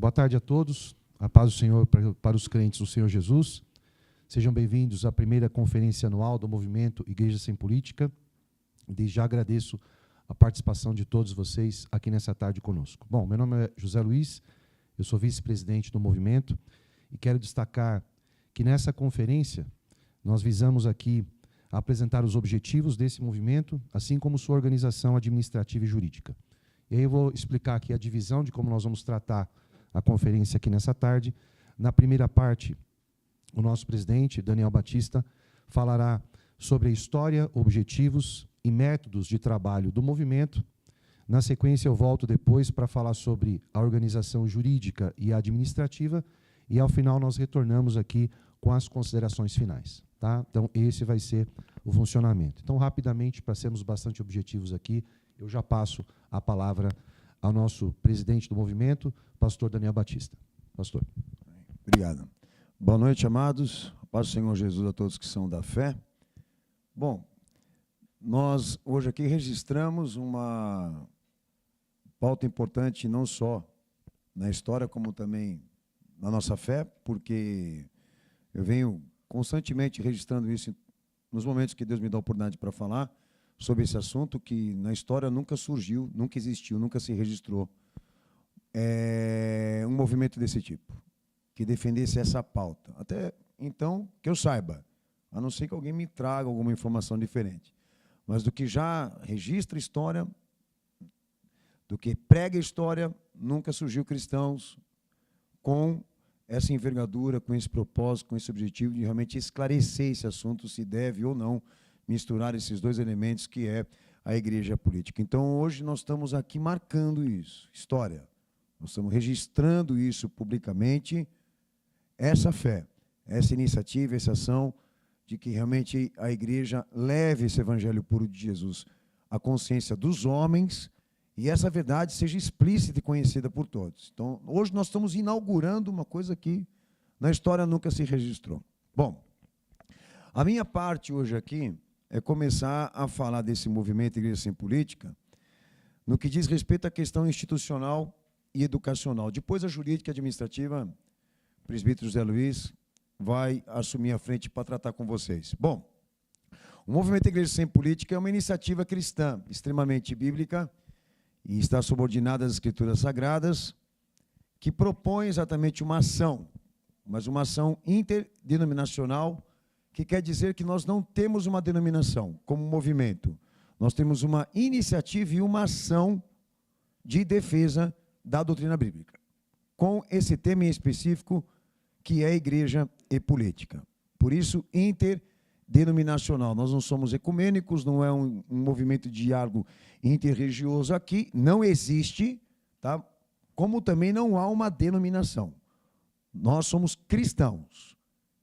Boa tarde a todos, a paz do Senhor para os crentes do Senhor Jesus. Sejam bem-vindos à primeira conferência anual do movimento Igreja Sem Política. Desde já agradeço a participação de todos vocês aqui nessa tarde conosco. Bom, meu nome é José Luiz, eu sou vice-presidente do movimento e quero destacar que nessa conferência nós visamos aqui apresentar os objetivos desse movimento, assim como sua organização administrativa e jurídica. E aí eu vou explicar aqui a divisão de como nós vamos tratar a conferência aqui nessa tarde. Na primeira parte, o nosso presidente, Daniel Batista, falará sobre a história, objetivos e métodos de trabalho do movimento. Na sequência, eu volto depois para falar sobre a organização jurídica e administrativa, e ao final nós retornamos aqui com as considerações finais. Tá? Então, esse vai ser o funcionamento. Então, rapidamente, para sermos bastante objetivos aqui, eu já passo a palavra ao nosso presidente do movimento, pastor Daniel Batista. Pastor. Obrigado. Boa noite, amados. A paz do Senhor Jesus a todos que são da fé. Bom, nós hoje aqui registramos uma pauta importante não só na história, como também na nossa fé, porque eu venho constantemente registrando isso nos momentos que Deus me dá a oportunidade para falar sobre esse assunto, que na história nunca surgiu, nunca existiu, nunca se registrou um movimento desse tipo, que defendesse essa pauta. Até então, que eu saiba, a não ser que alguém me traga alguma informação diferente. Mas do que já registra a história, do que prega a história, nunca surgiu cristãos com essa envergadura, com esse propósito, com esse objetivo de realmente esclarecer esse assunto, se deve ou não misturar esses dois elementos que é a igreja e a política. Então, hoje nós estamos aqui marcando isso, história. Nós estamos registrando isso publicamente, essa fé, essa iniciativa, essa ação de que realmente a igreja leve esse evangelho puro de Jesus à consciência dos homens e essa verdade seja explícita e conhecida por todos. Então, hoje nós estamos inaugurando uma coisa que na história nunca se registrou. Bom, a minha parte hoje aqui é começar a falar desse movimento Igreja Sem Política no que diz respeito à questão institucional e educacional. Depois a jurídica e administrativa, o presbítero José Luiz vai assumir a frente para tratar com vocês. Bom, o movimento Igreja Sem Política é uma iniciativa cristã extremamente bíblica e está subordinada às Escrituras Sagradas, que propõe exatamente uma ação, mas uma ação interdenominacional, que quer dizer que nós não temos uma denominação como movimento, nós temos uma iniciativa e uma ação de defesa da doutrina bíblica, com esse tema em específico, que é igreja e política. Por isso, interdenominacional. Nós não somos ecumênicos, não é um movimento de diálogo interreligioso aqui, não existe, tá? Como também não há uma denominação. Nós somos cristãos.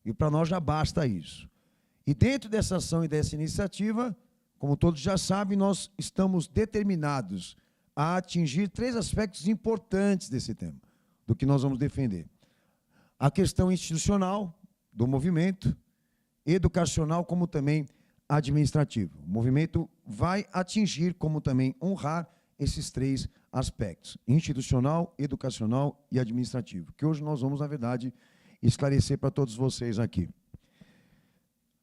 E para nós já basta isso. E dentro dessa ação e dessa iniciativa, como todos já sabem, nós estamos determinados a atingir 3 aspectos importantes desse tema, do que nós vamos defender. A questão institucional do movimento, educacional, como também administrativa. O movimento vai atingir, como também honrar, esses 3 aspectos, institucional, educacional e administrativo, que hoje nós vamos, na verdade, esclarecer para todos vocês aqui.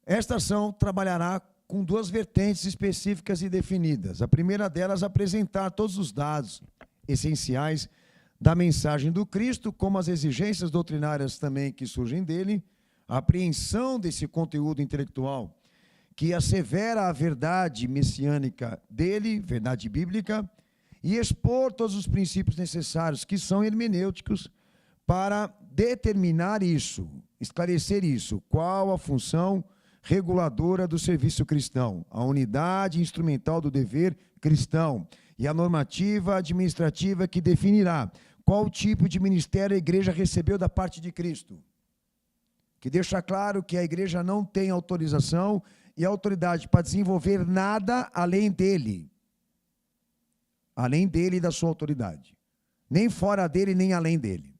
Esta ação trabalhará com 2 vertentes específicas e definidas. A primeira delas, apresentar todos os dados essenciais da mensagem do Cristo, como as exigências doutrinárias também que surgem dele, a apreensão desse conteúdo intelectual que assevera a verdade messiânica dele, verdade bíblica, e expor todos os princípios necessários, que são hermenêuticos, para determinar isso, esclarecer isso, qual a função reguladora do serviço cristão, a unidade instrumental do dever cristão e a normativa administrativa que definirá qual tipo de ministério a igreja recebeu da parte de Cristo. Que deixa claro que a igreja não tem autorização e autoridade para desenvolver nada além dele e da sua autoridade. Nem fora dele, nem além dele.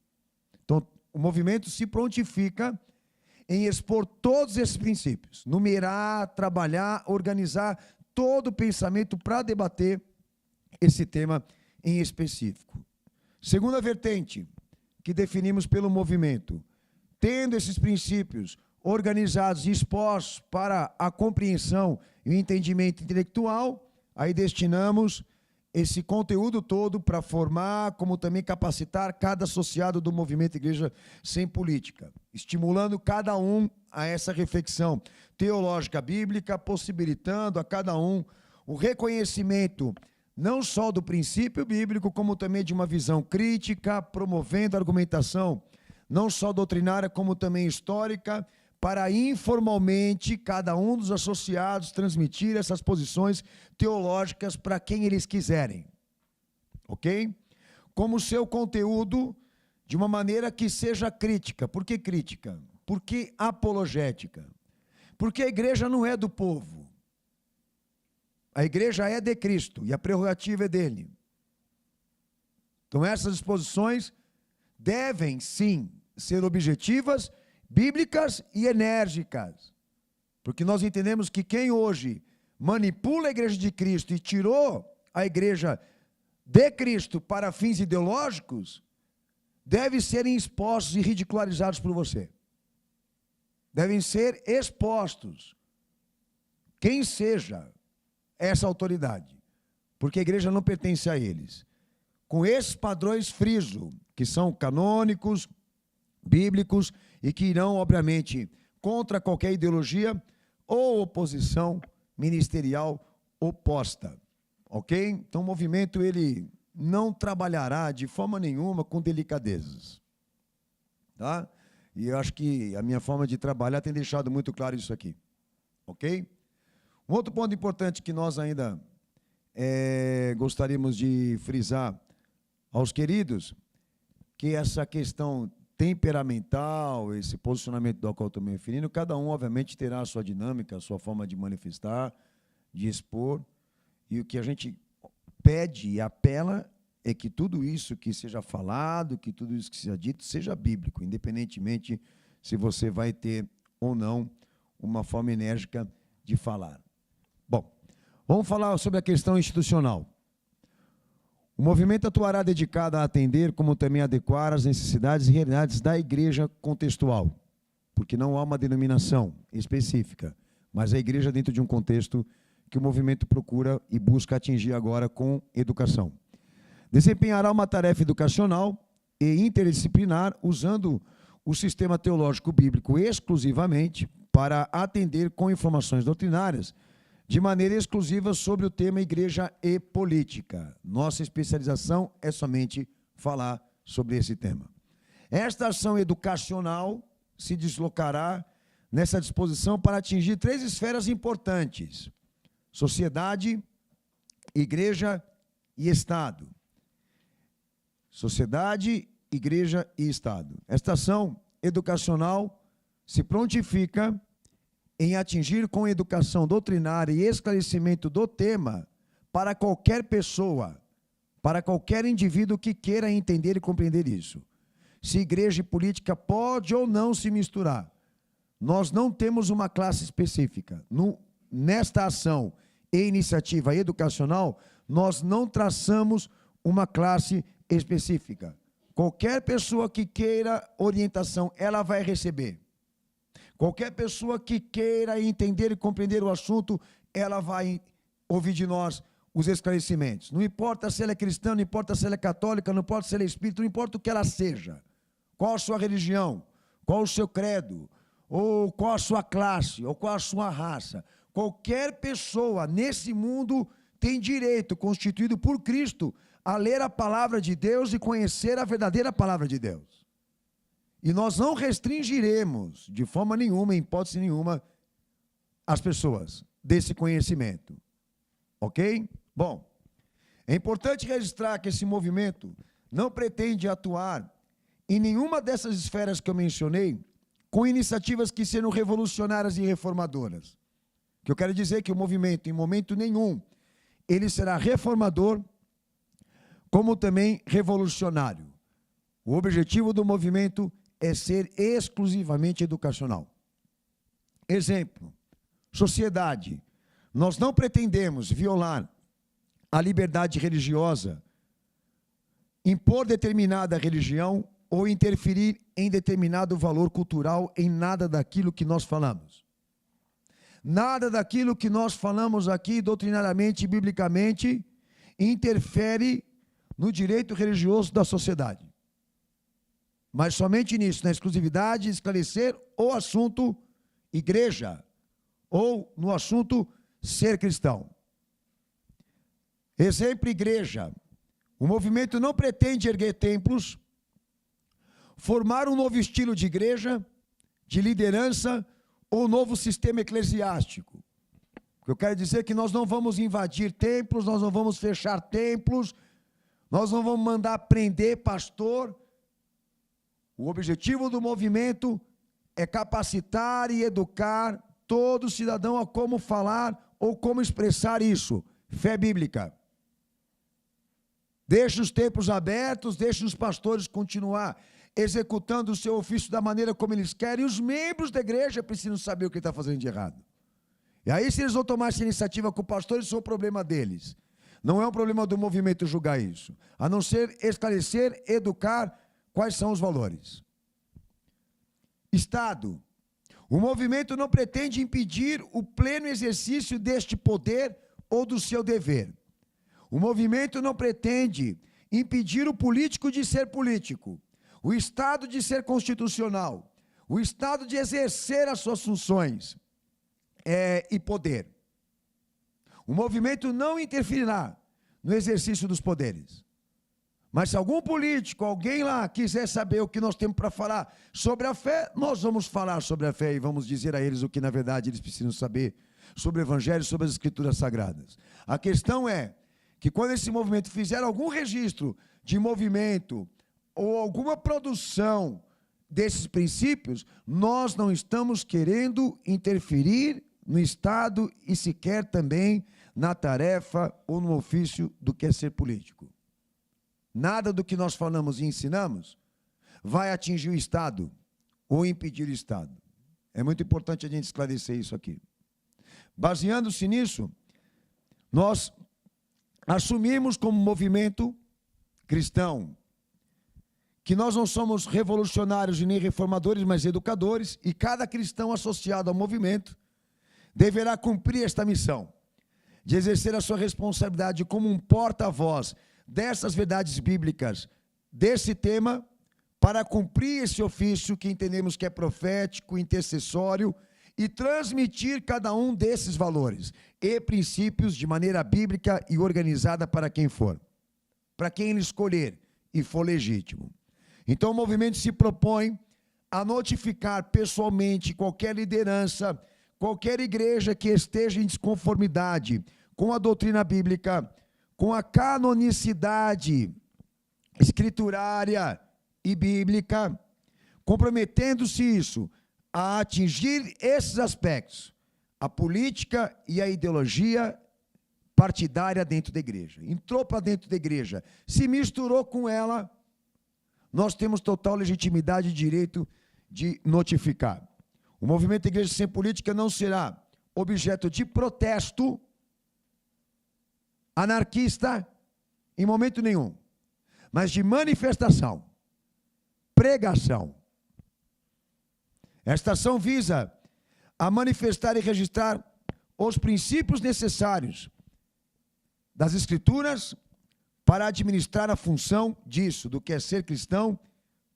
Então, o movimento se prontifica em expor todos esses princípios, numerar, trabalhar, organizar todo o pensamento para debater esse tema em específico. Segunda vertente, que definimos pelo movimento. Tendo esses princípios organizados e expostos para a compreensão e o entendimento intelectual, aí destinamos esse conteúdo todo para formar, como também capacitar cada associado do movimento Igreja Sem Política, estimulando cada um a essa reflexão teológica bíblica, possibilitando a cada um o reconhecimento não só do princípio bíblico, como também de uma visão crítica, promovendo a argumentação não só doutrinária, como também histórica, para informalmente cada um dos associados transmitir essas posições teológicas para quem eles quiserem, ok? Como seu conteúdo, de uma maneira que seja crítica. Por que crítica? Por que apologética? Porque a igreja não é do povo. A igreja é de Cristo e a prerrogativa é dele. Então essas exposições devem, sim, ser objetivas, bíblicas e enérgicas. Porque nós entendemos que quem hoje manipula a igreja de Cristo e tirou a igreja de Cristo para fins ideológicos, deve serem expostos e ridicularizados por você. Devem ser expostos. Quem seja essa autoridade. Porque a igreja não pertence a eles. Com esses padrões friso, que são canônicos, bíblicos, e que irão, obviamente, contra qualquer ideologia ou oposição ministerial oposta. Ok? Então o movimento, ele não trabalhará de forma nenhuma com delicadezas. Tá? E eu acho que a minha forma de trabalhar tem deixado muito claro isso aqui. Ok? Um outro ponto importante que nós ainda gostaríamos de frisar aos queridos, que essa questão temperamental, esse posicionamento do qual eu estou me referindo, cada um, obviamente, terá a sua dinâmica, a sua forma de manifestar, de expor, e o que a gente pede e apela é que tudo isso que seja falado, que tudo isso que seja dito, seja bíblico, independentemente se você vai ter ou não uma forma enérgica de falar. Bom, vamos falar sobre a questão institucional. O movimento atuará dedicado a atender, como também adequar as necessidades e realidades da igreja contextual, porque não há uma denominação específica, mas a igreja dentro de um contexto que o movimento procura e busca atingir agora com educação. Desempenhará uma tarefa educacional e interdisciplinar, usando o sistema teológico bíblico exclusivamente para atender com informações doutrinárias, de maneira exclusiva sobre o tema igreja e política. Nossa especialização é somente falar sobre esse tema. Esta ação educacional se deslocará nessa disposição para atingir 3 esferas importantes: sociedade, igreja e Estado. Sociedade, igreja e Estado. Esta ação educacional se prontifica em atingir com educação doutrinária e esclarecimento do tema para qualquer pessoa, para qualquer indivíduo que queira entender e compreender isso. Se igreja e política pode ou não se misturar. Nós não temos uma classe específica. Nesta ação e iniciativa educacional, nós não traçamos uma classe específica. Qualquer pessoa que queira orientação, ela vai receber. Qualquer pessoa que queira entender e compreender o assunto, ela vai ouvir de nós os esclarecimentos. Não importa se ela é cristã, não importa se ela é católica, não importa se ela é espírita, não importa o que ela seja. Qual a sua religião, qual o seu credo, ou qual a sua classe, ou qual a sua raça. Qualquer pessoa nesse mundo tem direito, constituído por Cristo, a ler a palavra de Deus e conhecer a verdadeira palavra de Deus. E nós não restringiremos, de forma nenhuma, em hipótese nenhuma, as pessoas desse conhecimento. Ok? Bom, é importante registrar que esse movimento não pretende atuar em nenhuma dessas esferas que eu mencionei com iniciativas que sejam revolucionárias e reformadoras. O que eu quero dizer é que o movimento, em momento nenhum, ele será reformador, como também revolucionário. O objetivo do movimento é ser exclusivamente educacional. Exemplo, sociedade. Nós não pretendemos violar a liberdade religiosa, impor determinada religião ou interferir em determinado valor cultural em nada daquilo que nós falamos. Nada daquilo que nós falamos aqui, doutrinariamente e biblicamente, interfere no direito religioso da sociedade. Mas somente nisso, na exclusividade, esclarecer o assunto igreja, ou no assunto ser cristão. Exemplo, igreja. O movimento não pretende erguer templos, formar um novo estilo de igreja, de liderança, ou um novo sistema eclesiástico. O que eu quero dizer é que nós não vamos invadir templos, nós não vamos fechar templos, nós não vamos mandar prender pastor. O objetivo do movimento é capacitar e educar todo cidadão a como falar ou como expressar isso. Fé bíblica. Deixe os templos abertos, deixe os pastores continuar executando o seu ofício da maneira como eles querem, e os membros da igreja precisam saber o que ele está fazendo de errado. E aí, se eles vão tomar essa iniciativa com o pastor, isso é o problema deles. Não é um problema do movimento julgar isso, a não ser esclarecer, educar quais são os valores. Estado. O movimento não pretende impedir o pleno exercício deste poder ou do seu dever. O movimento não pretende impedir o político de ser político, o Estado de ser constitucional, o Estado de exercer as suas funções e poder. O movimento não interferirá no exercício dos poderes. Mas se algum político, alguém lá quiser saber o que nós temos para falar sobre a fé, nós vamos falar sobre a fé e vamos dizer a eles o que na verdade eles precisam saber sobre o Evangelho, sobre as Escrituras Sagradas. A questão é que quando esse movimento fizer algum registro de movimento ou alguma produção desses princípios, nós não estamos querendo interferir no Estado e sequer também na tarefa ou no ofício do que é ser político. Nada do que nós falamos e ensinamos vai atingir o Estado ou impedir o Estado. É muito importante a gente esclarecer isso aqui. Baseando-se nisso, nós assumimos como movimento cristão que nós não somos revolucionários e nem reformadores, mas educadores, e cada cristão associado ao movimento deverá cumprir esta missão, de exercer a sua responsabilidade como um porta-voz dessas verdades bíblicas, desse tema, para cumprir esse ofício que entendemos que é profético, intercessório, e transmitir cada um desses valores e princípios de maneira bíblica e organizada para quem for, para quem ele escolher e for legítimo. Então o movimento se propõe a notificar pessoalmente qualquer liderança, qualquer igreja que esteja em desconformidade com a doutrina bíblica, com a canonicidade escriturária e bíblica, comprometendo-se isso a atingir esses aspectos, a política e a ideologia partidária dentro da igreja. Entrou para dentro da igreja, se misturou com ela, nós temos total legitimidade e direito de notificar. O movimento Igreja Sem Política não será objeto de protesto anarquista em momento nenhum, mas de manifestação, pregação. Esta ação visa a manifestar e registrar os princípios necessários das Escrituras para administrar a função disso, do que é ser cristão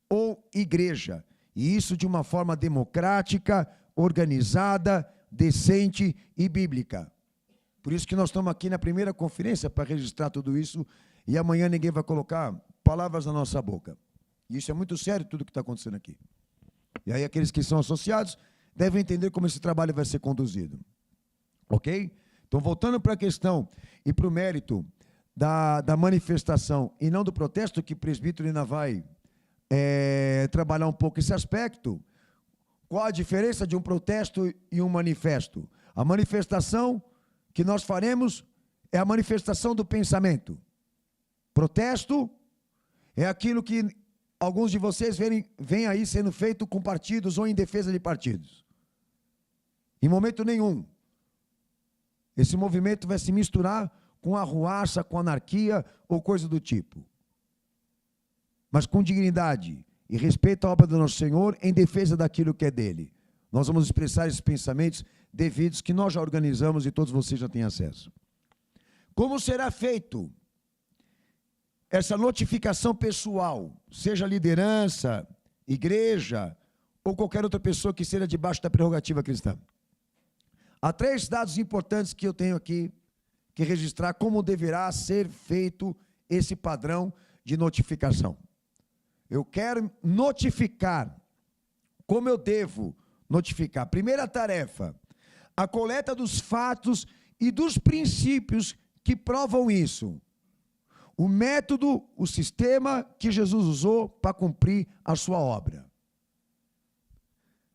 ou igreja. E isso de uma forma democrática, organizada, decente e bíblica. Por isso que nós estamos aqui na primeira conferência para registrar tudo isso, e amanhã ninguém vai colocar palavras na nossa boca. E isso é muito sério, tudo que está acontecendo aqui. E aí aqueles que são associados devem entender como esse trabalho vai ser conduzido. Ok? Então, voltando para a questão e para o mérito da manifestação e não do protesto, que o presbítero ainda vai trabalhar um pouco esse aspecto. Qual a diferença de um protesto e um manifesto? A manifestação que nós faremos é a manifestação do pensamento. Protesto é aquilo que alguns de vocês veem aí sendo feito com partidos ou em defesa de partidos. Em momento nenhum, esse movimento vai se misturar com arruaça, com anarquia ou coisa do tipo. Mas com dignidade e respeito à obra do nosso Senhor em defesa daquilo que é dele. Nós vamos expressar esses pensamentos devidos que nós já organizamos e todos vocês já têm acesso. Como será feito essa notificação pessoal, seja liderança, igreja ou qualquer outra pessoa que seja debaixo da prerrogativa cristã? Há 3 dados importantes que eu tenho aqui que registrar como deverá ser feito esse padrão de notificação. Eu quero notificar. Como eu devo notificar? Primeira tarefa, a coleta dos fatos e dos princípios que provam isso. O método, o sistema que Jesus usou para cumprir a sua obra.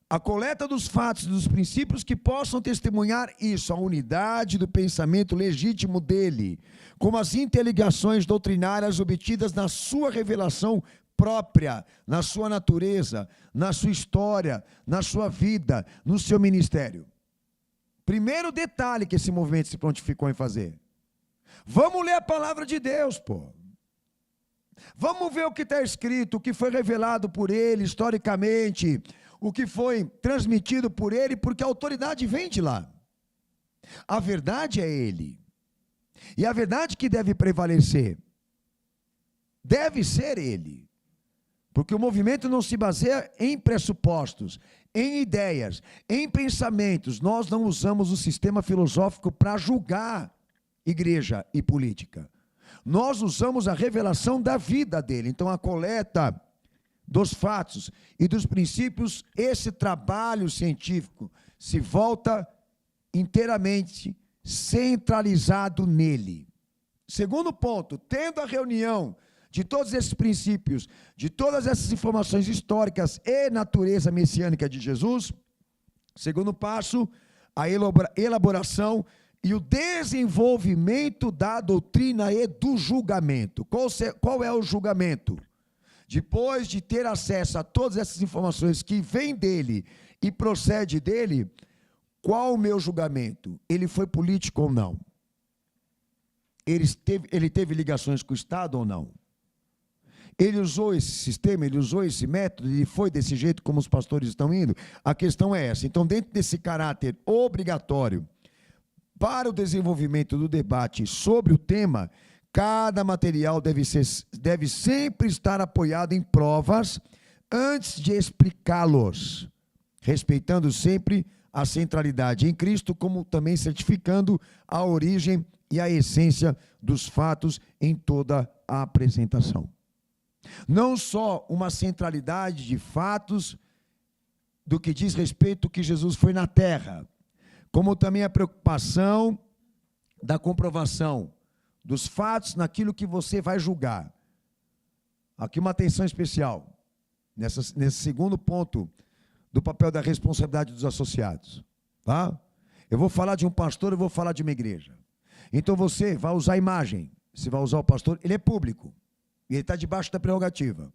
A coleta dos fatos e dos princípios que possam testemunhar isso, a unidade do pensamento legítimo dele, como as interligações doutrinárias obtidas na sua revelação própria, na sua natureza, na sua história, na sua vida, no seu ministério. Primeiro detalhe que esse movimento se prontificou em fazer. Vamos ler a palavra de Deus, pô. Vamos ver o que está escrito, o que foi revelado por ele historicamente, o que foi transmitido por ele, porque a autoridade vem de lá. A verdade é ele. E a verdade que deve prevalecer deve ser ele. Porque o movimento não se baseia em pressupostos, em ideias, em pensamentos. Nós não usamos o sistema filosófico para julgar igreja e política. Nós usamos a revelação da vida dele. Então, a coleta dos fatos e dos princípios, esse trabalho científico se volta inteiramente centralizado nele. Segundo ponto, tendo a reunião de todos esses princípios, de todas essas informações históricas e natureza messiânica de Jesus, segundo passo, a elaboração e o desenvolvimento da doutrina e do julgamento. Qual é o julgamento? Depois de ter acesso a todas essas informações que vêm dele e procede dele, qual o meu julgamento? Ele foi político ou não? Ele teve ligações com o Estado ou não? Ele usou esse sistema, ele usou esse método, ele foi desse jeito como os pastores estão indo? A questão é essa. Então, dentro desse caráter obrigatório para o desenvolvimento do debate sobre o tema, cada material deve sempre estar apoiado em provas antes de explicá-los, respeitando sempre a centralidade em Cristo, como também certificando a origem e a essência dos fatos em toda a apresentação. Não só uma centralidade de fatos do que diz respeito que Jesus foi na terra, como também a preocupação da comprovação dos fatos naquilo que você vai julgar. Aqui uma atenção especial, nesse segundo ponto do papel da responsabilidade dos associados. Tá? Eu vou falar de um pastor, eu vou falar de uma igreja. Então você vai usar a imagem, você vai usar o pastor, ele é público, e ele está debaixo da prerrogativa.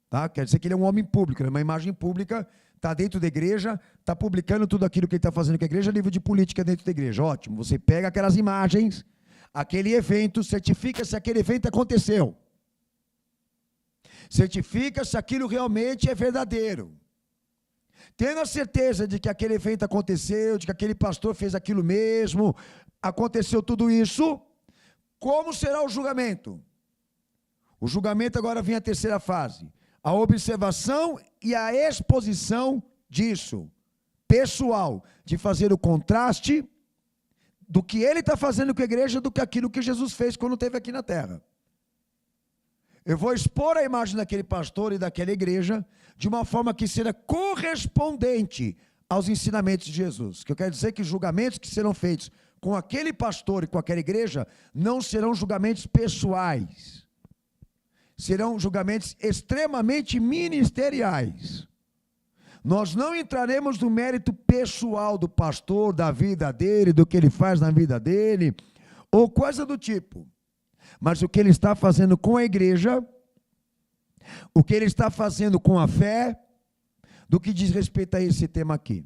Tá? Quer dizer que ele é um homem público, é uma imagem pública, está dentro da igreja, está publicando tudo aquilo que ele está fazendo com a igreja, livro de política dentro da igreja. Ótimo, você pega aquelas imagens, aquele evento, certifica se aquele evento aconteceu. Certifica se aquilo realmente é verdadeiro. Tendo a certeza de que aquele evento aconteceu, de que aquele pastor fez aquilo mesmo, aconteceu tudo isso, como será o julgamento? O julgamento agora vem a terceira fase. A observação e a exposição disso, pessoal, de fazer o contraste do que ele está fazendo com a igreja do que aquilo que Jesus fez quando esteve aqui na terra. Eu vou expor a imagem daquele pastor e daquela igreja de uma forma que seja correspondente aos ensinamentos de Jesus. Que eu quero dizer que os julgamentos que serão feitos com aquele pastor e com aquela igreja não serão julgamentos pessoais. Serão julgamentos extremamente ministeriais. Nós não entraremos no mérito pessoal do pastor, da vida dele, do que ele faz na vida dele, ou coisa do tipo. Mas o que ele está fazendo com a igreja, o que ele está fazendo com a fé, do que diz respeito a esse tema aqui.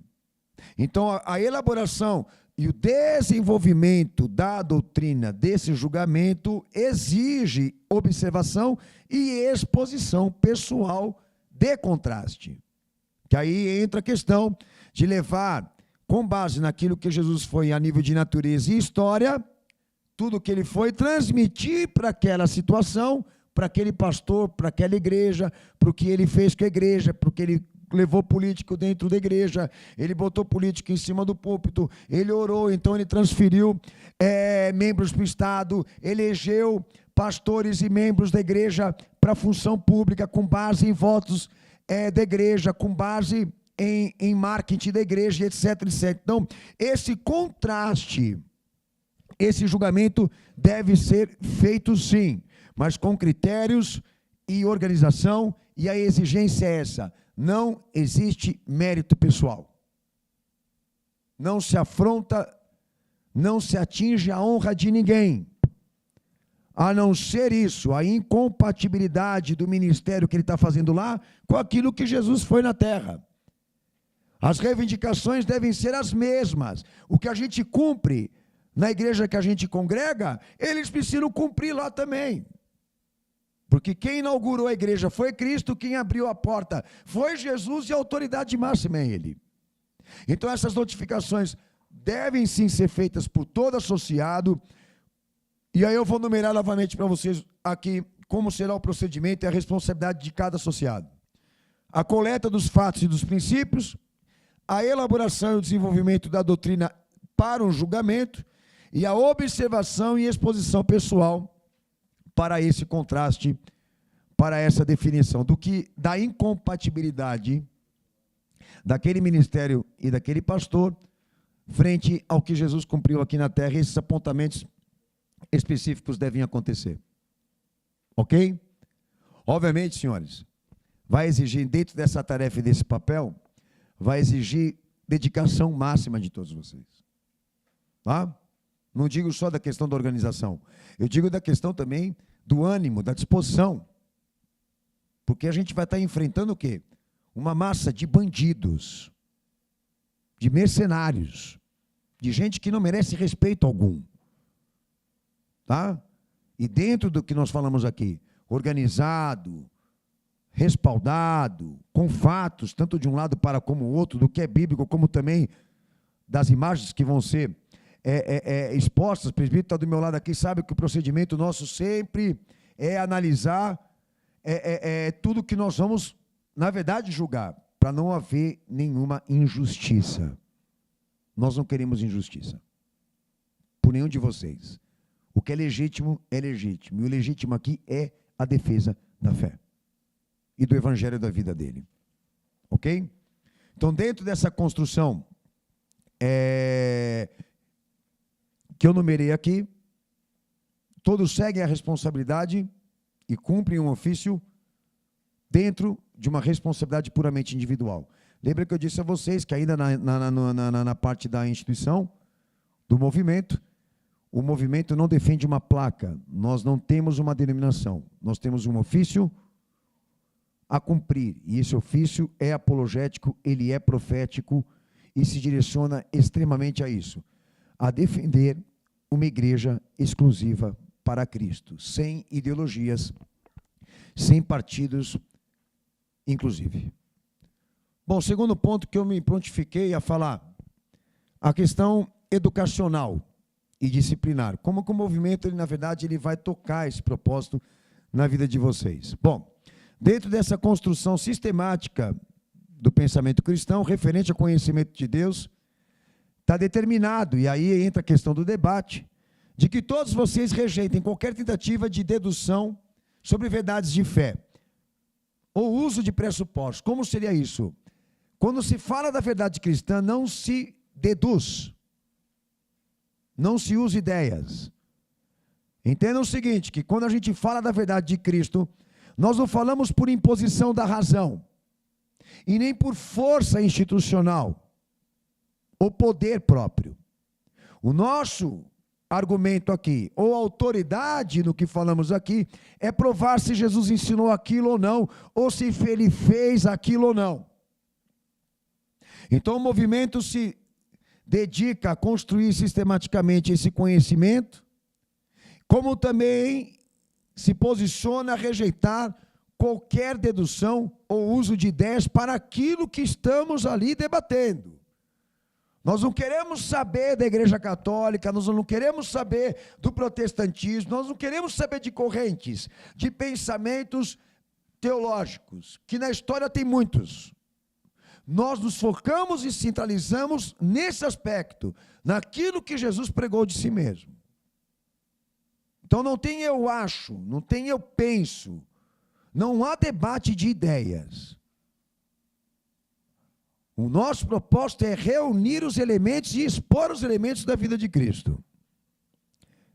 Então, a elaboração E o desenvolvimento da doutrina desse julgamento exige observação e exposição pessoal de contraste. Que aí entra a questão de levar, com base naquilo que Jesus foi a nível de natureza e história, tudo que ele foi, transmitir para aquela situação, para aquele pastor, para aquela igreja, para o que ele fez com a igreja, para o que ele levou político dentro da igreja, ele botou político em cima do púlpito, ele orou, então ele transferiu membros para o Estado, elegeu pastores e membros da igreja para a função pública, com base em votos da igreja, com base em marketing da igreja, etc, etc. Então, esse contraste, esse julgamento deve ser feito sim, mas com critérios e organização, e a exigência é essa: não existe mérito pessoal. Não se afronta, não se atinge a honra de ninguém. A não ser isso, a incompatibilidade do ministério que ele está fazendo lá com aquilo que Jesus foi na terra. As reivindicações devem ser as mesmas. O que a gente cumpre na igreja que a gente congrega, eles precisam cumprir lá também. Porque quem inaugurou a igreja foi Cristo, quem abriu a porta foi Jesus e a autoridade máxima é Ele. Então essas notificações devem sim ser feitas por todo associado, e aí eu vou numerar novamente para vocês aqui como será o procedimento e a responsabilidade de cada associado. A coleta dos fatos e dos princípios, a elaboração e o desenvolvimento da doutrina para um julgamento, e a observação e exposição pessoal para esse contraste, para essa definição da incompatibilidade daquele ministério e daquele pastor frente ao que Jesus cumpriu aqui na terra. Esses apontamentos específicos devem acontecer. Ok? Obviamente, senhores, vai exigir, dentro dessa tarefa e desse papel, vai exigir dedicação máxima de todos vocês. Tá? Não digo só da questão da organização, eu digo da questão também do ânimo, da disposição. Porque a gente vai estar enfrentando o quê? Uma massa de bandidos, de mercenários, de gente que não merece respeito algum. Tá? E dentro do que nós falamos aqui, organizado, respaldado, com fatos, tanto de um lado para como o outro, do que é bíblico, como também das imagens que vão ser expostas. O presbítero está do meu lado aqui, sabe que o procedimento nosso sempre é analisar tudo que nós vamos, na verdade, julgar, para não haver nenhuma injustiça. Nós não queremos injustiça por nenhum de vocês. O que é legítimo, e o legítimo aqui é a defesa da fé e do evangelho da vida dele. Ok? Então, dentro dessa construção que eu numerei aqui, todos seguem a responsabilidade e cumprem um ofício dentro de uma responsabilidade puramente individual. Lembra que eu disse a vocês que ainda na parte da instituição, do movimento, o movimento não defende uma placa, nós não temos uma denominação, nós temos um ofício a cumprir, e esse ofício é apologético, ele é profético e se direciona extremamente a isso, a defender uma igreja exclusiva para Cristo, sem ideologias, sem partidos, inclusive. Bom, segundo ponto que eu me prontifiquei a falar, a questão educacional e disciplinar. Como que o movimento, ele, na verdade, ele vai tocar esse propósito na vida de vocês. Bom, dentro dessa construção sistemática do pensamento cristão, referente ao conhecimento de Deus, está determinado, e aí entra a questão do debate, de que todos vocês rejeitem qualquer tentativa de dedução sobre verdades de fé, ou uso de pressupostos. Como seria isso? Quando se fala da verdade cristã, não se deduz, não se usa ideias. Entendam o seguinte, que quando a gente fala da verdade de Cristo, nós não falamos por imposição da razão, e nem por força institucional, ou poder próprio. O nosso argumento aqui, ou autoridade no que falamos aqui, é provar se Jesus ensinou aquilo ou não, ou se ele fez aquilo ou não. Então o movimento se dedica a construir sistematicamente esse conhecimento, como também se posiciona a rejeitar qualquer dedução ou uso de ideias para aquilo que estamos ali debatendo. Nós não queremos saber da Igreja Católica, nós não queremos saber do protestantismo, nós não queremos saber de correntes, de pensamentos teológicos, que na história tem muitos. Nós nos focamos e centralizamos nesse aspecto, naquilo que Jesus pregou de si mesmo. Então não tem eu acho, não tem eu penso, não há debate de ideias. O nosso propósito é reunir os elementos e expor os elementos da vida de Cristo.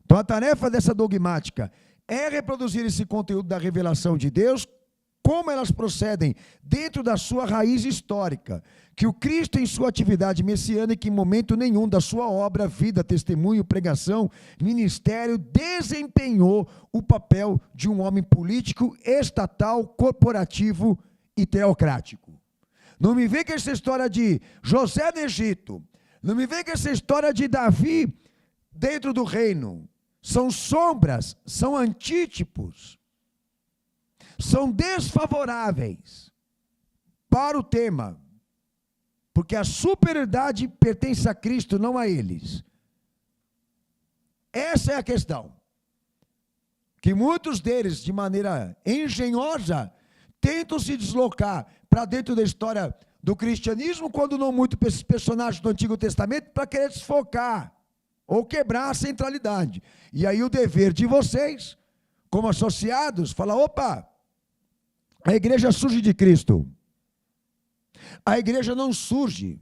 Então a tarefa dessa dogmática é reproduzir esse conteúdo da revelação de Deus, como elas procedem dentro da sua raiz histórica, que o Cristo em sua atividade messiânica em momento nenhum da sua obra, vida, testemunho, pregação, ministério, desempenhou o papel de um homem político, estatal, corporativo e teocrático. Não me vem com essa história de José no Egito, não me vem com essa história de Davi dentro do reino. São sombras, são antítipos, são desfavoráveis para o tema, porque a superioridade pertence a Cristo, não a eles. Essa é a questão, que muitos deles, de maneira engenhosa, tentam se deslocar para dentro da história do cristianismo, quando não muito para esses personagens do Antigo Testamento, para querer desfocar ou quebrar a centralidade. E aí o dever de vocês, como associados, fala, opa, a igreja surge de Cristo. A igreja não surge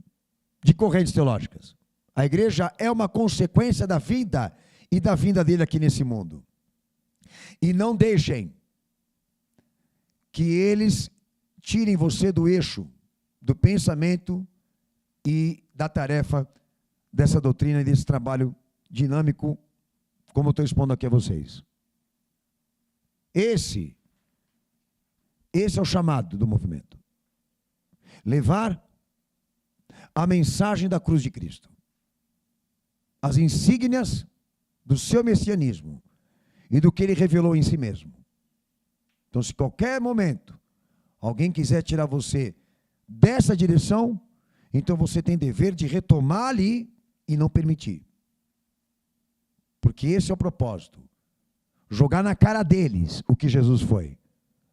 de correntes teológicas. A igreja é uma consequência da vida e da vinda dele aqui nesse mundo. E não deixem que eles tirem você do eixo, do pensamento e da tarefa dessa doutrina e desse trabalho dinâmico, como eu estou expondo aqui a vocês. Esse é o chamado do movimento. Levar a mensagem da cruz de Cristo, as insígnias do seu messianismo e do que ele revelou em si mesmo. Então, se qualquer momento alguém quiser tirar você dessa direção, então você tem dever de retomar ali e não permitir. Porque esse é o propósito. Jogar na cara deles o que Jesus foi.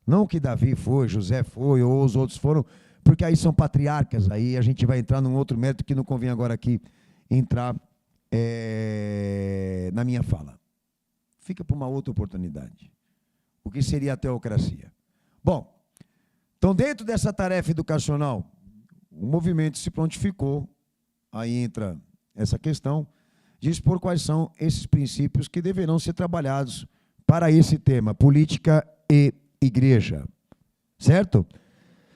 Não o que Davi foi, José foi, ou os outros foram, porque aí são patriarcas, aí a gente vai entrar num outro mérito que não convém agora aqui entrar na minha fala. Fica para uma outra oportunidade. O que seria a teocracia? Bom, então dentro dessa tarefa educacional, o movimento se prontificou, aí entra essa questão, de expor quais são esses princípios que deverão ser trabalhados para esse tema, política e igreja, certo?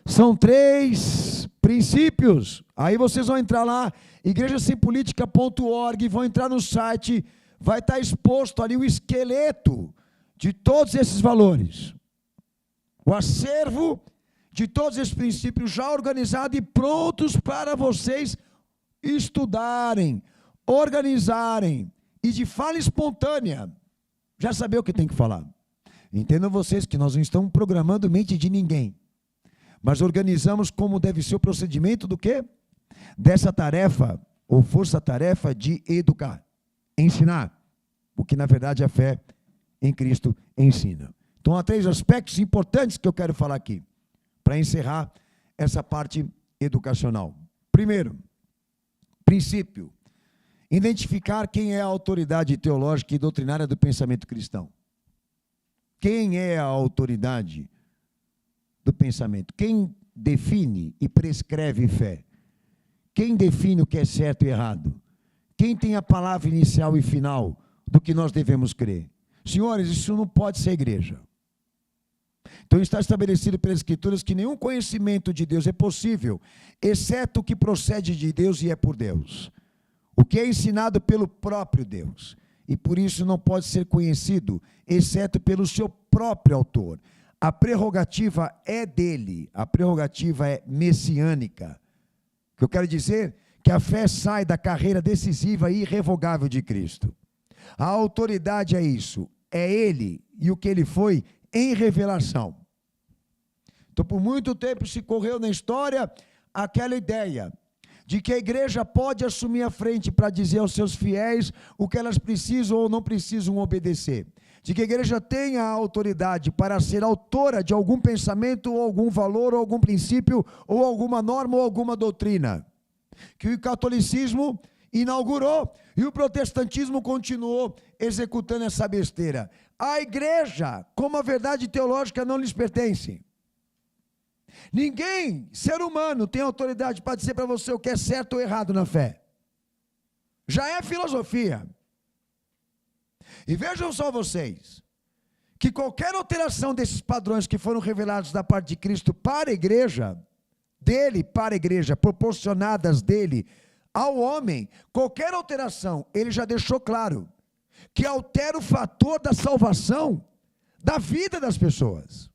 São 3 princípios, aí vocês vão entrar lá, igrejasempolitica.org, vão entrar no site, vai estar exposto ali o esqueleto de todos esses valores, o acervo de todos esses princípios já organizado e prontos para vocês estudarem, organizarem e de fala espontânea, já saber o que tem que falar. Entendam vocês que nós não estamos programando mente de ninguém, mas organizamos como deve ser o procedimento do quê? Dessa tarefa, ou força-tarefa de educar, ensinar, o que na verdade a fé em Cristo ensina. Então há 3 aspectos importantes que eu quero falar aqui, para encerrar essa parte educacional. Primeiro, princípio, identificar quem é a autoridade teológica e doutrinária do pensamento cristão. Quem é a autoridade do pensamento? Quem define e prescreve fé? Quem define o que é certo e errado? Quem tem a palavra inicial e final do que nós devemos crer? Senhores, isso não pode ser igreja. Então está estabelecido pelas Escrituras que nenhum conhecimento de Deus é possível, exceto o que procede de Deus e é por Deus. O que é ensinado pelo próprio Deus. E por isso não pode ser conhecido, exceto pelo seu próprio autor. A prerrogativa é dele, a prerrogativa é messiânica. O que eu quero dizer que a fé sai da carreira decisiva e irrevogável de Cristo. A autoridade é isso, é Ele e o que Ele foi em revelação. Então, por muito tempo se correu na história aquela ideia de que a igreja pode assumir a frente para dizer aos seus fiéis o que elas precisam ou não precisam obedecer. De que a igreja tenha a autoridade para ser autora de algum pensamento, ou algum valor, ou algum princípio, ou alguma norma, ou alguma doutrina. Que o catolicismo inaugurou e o protestantismo continuou executando essa besteira. A igreja, como a verdade teológica, não lhes pertence. Ninguém, ser humano, tem autoridade para dizer para você o que é certo ou errado na fé. Já é filosofia. E vejam só vocês, que qualquer alteração desses padrões que foram revelados da parte de Cristo para a igreja, dele para a igreja, proporcionadas dele ao homem, qualquer alteração, ele já deixou claro, que altera o fator da salvação da vida das pessoas.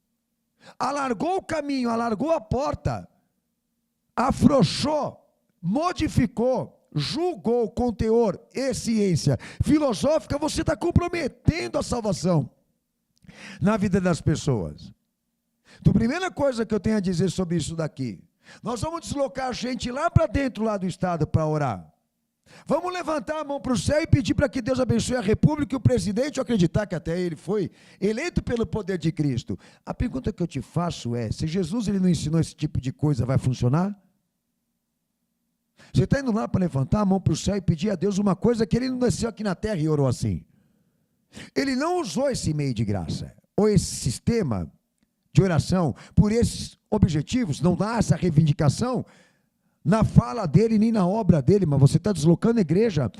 Alargou o caminho, alargou a porta, afrouxou, modificou, julgou com teor e ciência filosófica, você está comprometendo a salvação na vida das pessoas. Então, a primeira coisa que eu tenho a dizer sobre isso daqui, nós vamos deslocar a gente lá para dentro lá do estado para orar. Vamos levantar a mão para o céu e pedir para que Deus abençoe a república e o presidente, acreditar que até ele foi eleito pelo poder de Cristo. A pergunta que eu te faço é, se Jesus ele não ensinou esse tipo de coisa, vai funcionar? Você está indo lá para levantar a mão para o céu e pedir a Deus uma coisa que ele não desceu aqui na terra e orou assim. Ele não usou esse meio de graça, ou esse sistema de oração, por esses objetivos, não dá essa reivindicação na fala dele, nem na obra dele, mas você está deslocando a igreja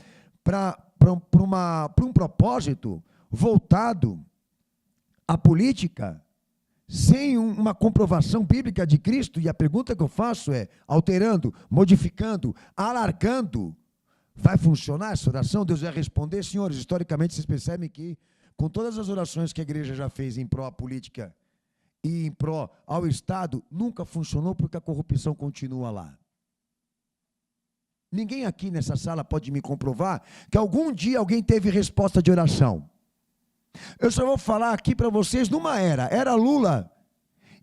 para um propósito voltado à política, sem uma comprovação bíblica de Cristo. E a pergunta que eu faço é, alterando, modificando, alargando, vai funcionar essa oração? Deus vai responder? Senhores, historicamente vocês percebem que com todas as orações que a igreja já fez em pró à política e em pró ao Estado, nunca funcionou porque a corrupção continua lá. Ninguém aqui nessa sala pode me comprovar que algum dia alguém teve resposta de oração. Eu só vou falar aqui para vocês numa era Lula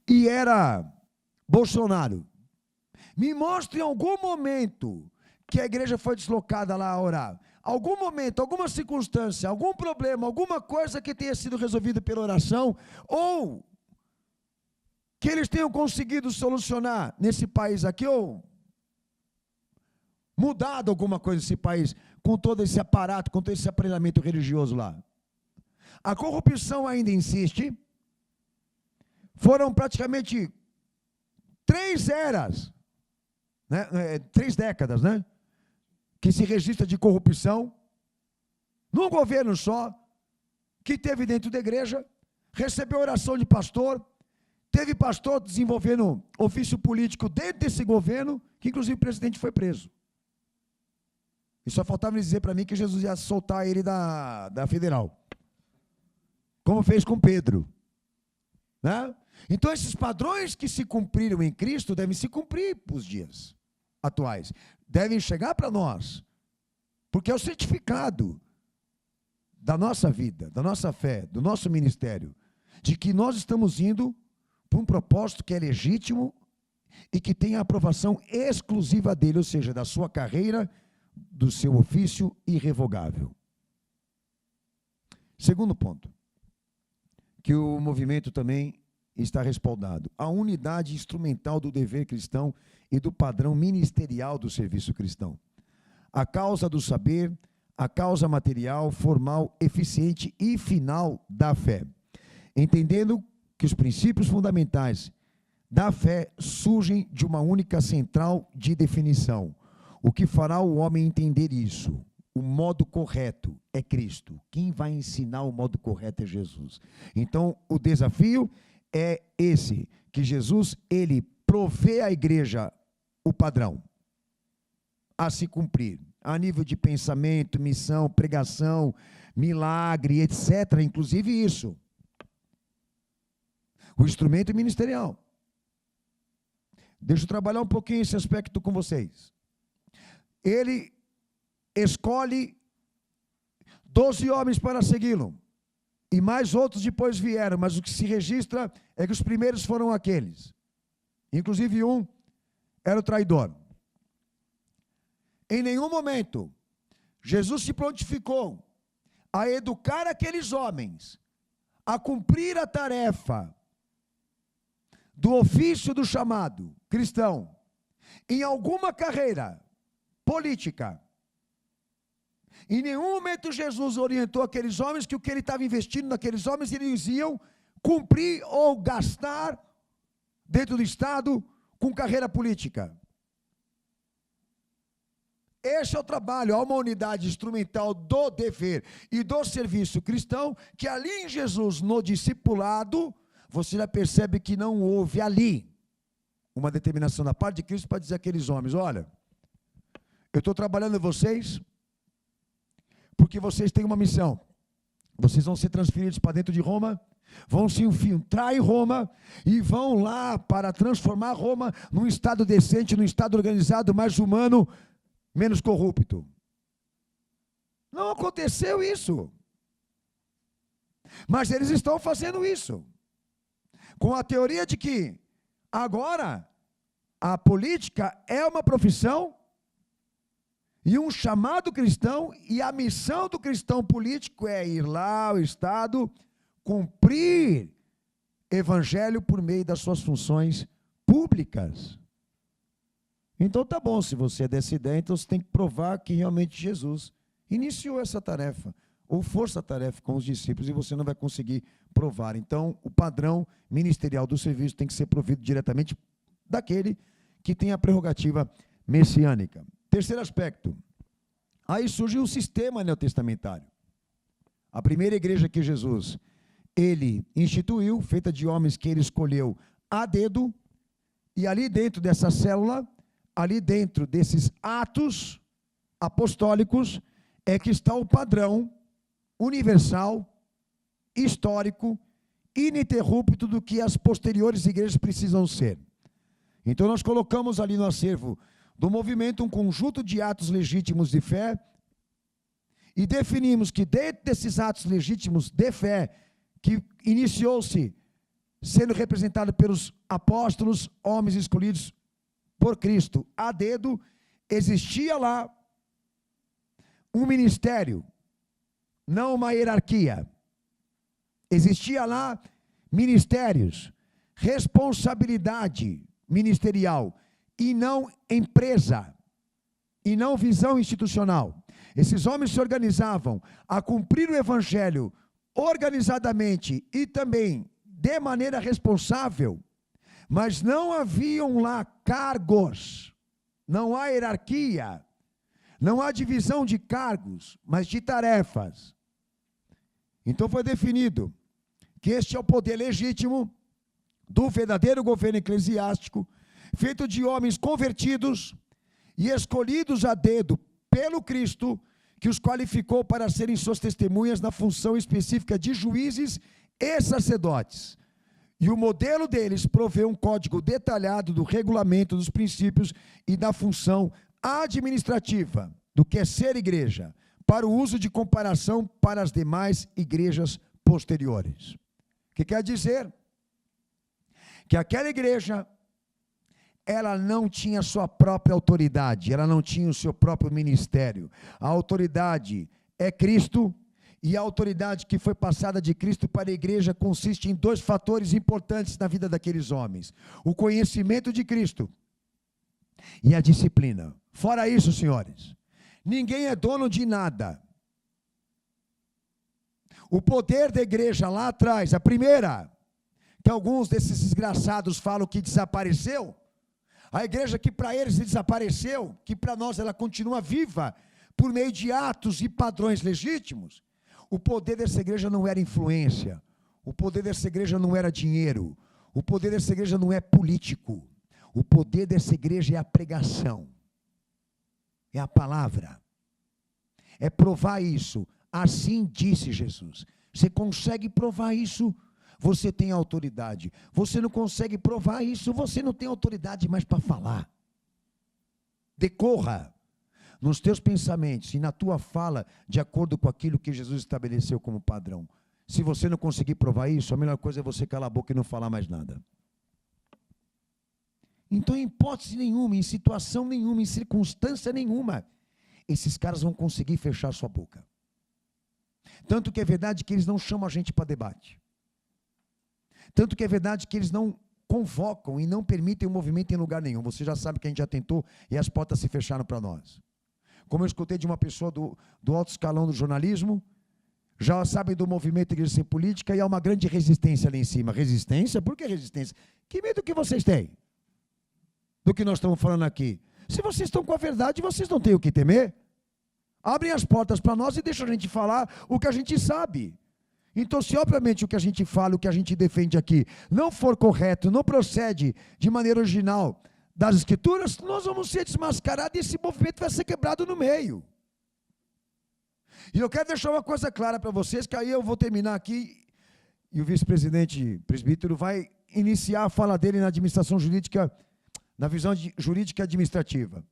e era Bolsonaro. Me mostre em algum momento que a igreja foi deslocada lá a orar. Algum momento, alguma circunstância, algum problema, alguma coisa que tenha sido resolvida pela oração, ou que eles tenham conseguido solucionar nesse país aqui, ou mudado alguma coisa nesse país, com todo esse aparato, com todo esse aparelhamento religioso lá. A corrupção ainda insiste. Foram praticamente 3 eras, né? 3 décadas, né? Que se registra de corrupção, num governo só, que teve dentro da igreja, recebeu oração de pastor, teve pastor desenvolvendo ofício político dentro desse governo, que inclusive o presidente foi preso. E só faltava dizer para mim que Jesus ia soltar ele da federal. Como fez com Pedro. Né? Então esses padrões que se cumpriram em Cristo devem se cumprir para os dias atuais. Devem chegar para nós. Porque é o certificado da nossa vida, da nossa fé, do nosso ministério, de que nós estamos indo para um propósito que é legítimo e que tem a aprovação exclusiva dele, ou seja, da sua carreira, do seu ofício irrevogável. Segundo ponto, que o movimento também está respaldado, a unidade instrumental do dever cristão e do padrão ministerial do serviço cristão. A causa do saber, a causa material, formal, eficiente e final da fé. Entendendo que os princípios fundamentais da fé surgem de uma única central de definição. O que fará o homem entender isso? O modo correto é Cristo. Quem vai ensinar o modo correto é Jesus. Então, o desafio é esse, que Jesus, ele provê à igreja o padrão a se cumprir, a nível de pensamento, missão, pregação, milagre, etc. Inclusive isso. O instrumento ministerial. Deixa eu trabalhar um pouquinho esse aspecto com vocês. ele escolhe 12 homens para segui-lo. E mais outros depois vieram, mas o que se registra é que os primeiros foram aqueles. Inclusive um era o traidor. Em nenhum momento, Jesus se prontificou a educar aqueles homens, a cumprir a tarefa do ofício do chamado cristão, em alguma carreira política. Em nenhum momento Jesus orientou aqueles homens que o que ele estava investindo naqueles homens, eles iam cumprir ou gastar dentro do Estado com carreira política. Esse é o trabalho, há uma unidade instrumental do dever e do serviço cristão, que ali em Jesus, no discipulado, você já percebe que não houve ali uma determinação da parte de Cristo para dizer àqueles homens: olha, eu estou trabalhando em vocês, porque vocês têm uma missão. Vocês vão ser transferidos para dentro de Roma, vão se infiltrar em Roma e vão lá para transformar Roma num estado decente, num estado organizado, mais humano, menos corrupto. Não aconteceu isso. Mas eles estão fazendo isso, com a teoria de que agora a política é uma profissão e um chamado cristão, e a missão do cristão político é ir lá ao Estado, cumprir evangelho por meio das suas funções públicas. Então tá bom, se você é dessa ideia, então você tem que provar que realmente Jesus iniciou essa tarefa, ou força-tarefa com os discípulos, e você não vai conseguir provar. Então o padrão ministerial do serviço tem que ser provido diretamente daquele que tem a prerrogativa messiânica. Terceiro aspecto, aí surge o sistema neotestamentário. A primeira igreja que Jesus, ele instituiu, feita de homens que ele escolheu a dedo, e ali dentro dessa célula, ali dentro desses atos apostólicos, é que está o padrão universal, histórico, ininterrupto do que as posteriores igrejas precisam ser. Então nós colocamos ali no acervo do movimento um conjunto de atos legítimos de fé, e definimos que dentro desses atos legítimos de fé, que iniciou-se sendo representado pelos apóstolos, homens escolhidos por Cristo a dedo, existia lá um ministério, não uma hierarquia. Existia lá ministérios, responsabilidade ministerial, e não empresa, e não visão institucional. Esses homens se organizavam a cumprir o evangelho organizadamente e também de maneira responsável, mas não haviam lá cargos, não há hierarquia, não há divisão de cargos, mas de tarefas. Então foi definido que este é o poder legítimo do verdadeiro governo eclesiástico, feito de homens convertidos e escolhidos a dedo pelo Cristo, que os qualificou para serem suas testemunhas na função específica de juízes e sacerdotes. E o modelo deles provê um código detalhado do regulamento, dos princípios e da função administrativa do que é ser igreja, para o uso de comparação para as demais igrejas posteriores. O que quer dizer? Que aquela igreja, ela não tinha sua própria autoridade, ela não tinha o seu próprio ministério. A autoridade é Cristo, e a autoridade que foi passada de Cristo para a igreja consiste em dois fatores importantes na vida daqueles homens: o conhecimento de Cristo e a disciplina. Fora isso, senhores, ninguém é dono de nada. O poder da igreja lá atrás, a primeira, que alguns desses desgraçados falam que desapareceu, a igreja que para eles desapareceu, que para nós ela continua viva, por meio de atos e padrões legítimos. O poder dessa igreja não era influência, o poder dessa igreja não era dinheiro, o poder dessa igreja não é político, o poder dessa igreja é a pregação, é a palavra, é provar isso. Assim disse Jesus. Você consegue provar isso? Você tem autoridade. Você não consegue provar isso, você não tem autoridade mais para falar. Decorra. nos teus pensamentos e na tua fala de acordo com aquilo que Jesus estabeleceu como padrão. Se você não conseguir provar isso, a melhor coisa é você calar a boca e não falar mais nada. Então, em hipótese nenhuma, em situação nenhuma, em circunstância nenhuma, esses caras vão conseguir fechar sua boca. Tanto que é verdade que eles não chamam a gente para debate. Tanto que é verdade que eles não convocam e não permitem o movimento em lugar nenhum. Você já sabe que a gente já tentou e as portas se fecharam para nós. Como eu escutei de uma pessoa do alto escalão do jornalismo, já sabe do movimento Igreja Sem Política e há uma grande resistência ali em cima. Resistência? Por que resistência? Que medo que vocês têm do que nós estamos falando aqui? Se vocês estão com a verdade, vocês não têm o que temer. Abrem as portas para nós e deixam a gente falar o que a gente sabe. Então, se obviamente o que a gente fala, o que a gente defende aqui, não for correto, não procede de maneira original das Escrituras, nós vamos ser desmascarados e esse movimento vai ser quebrado no meio. E eu quero deixar uma coisa clara para vocês, que aí eu vou terminar aqui, e o vice-presidente presbítero vai iniciar a fala dele na administração jurídica, na visão jurídica administrativa.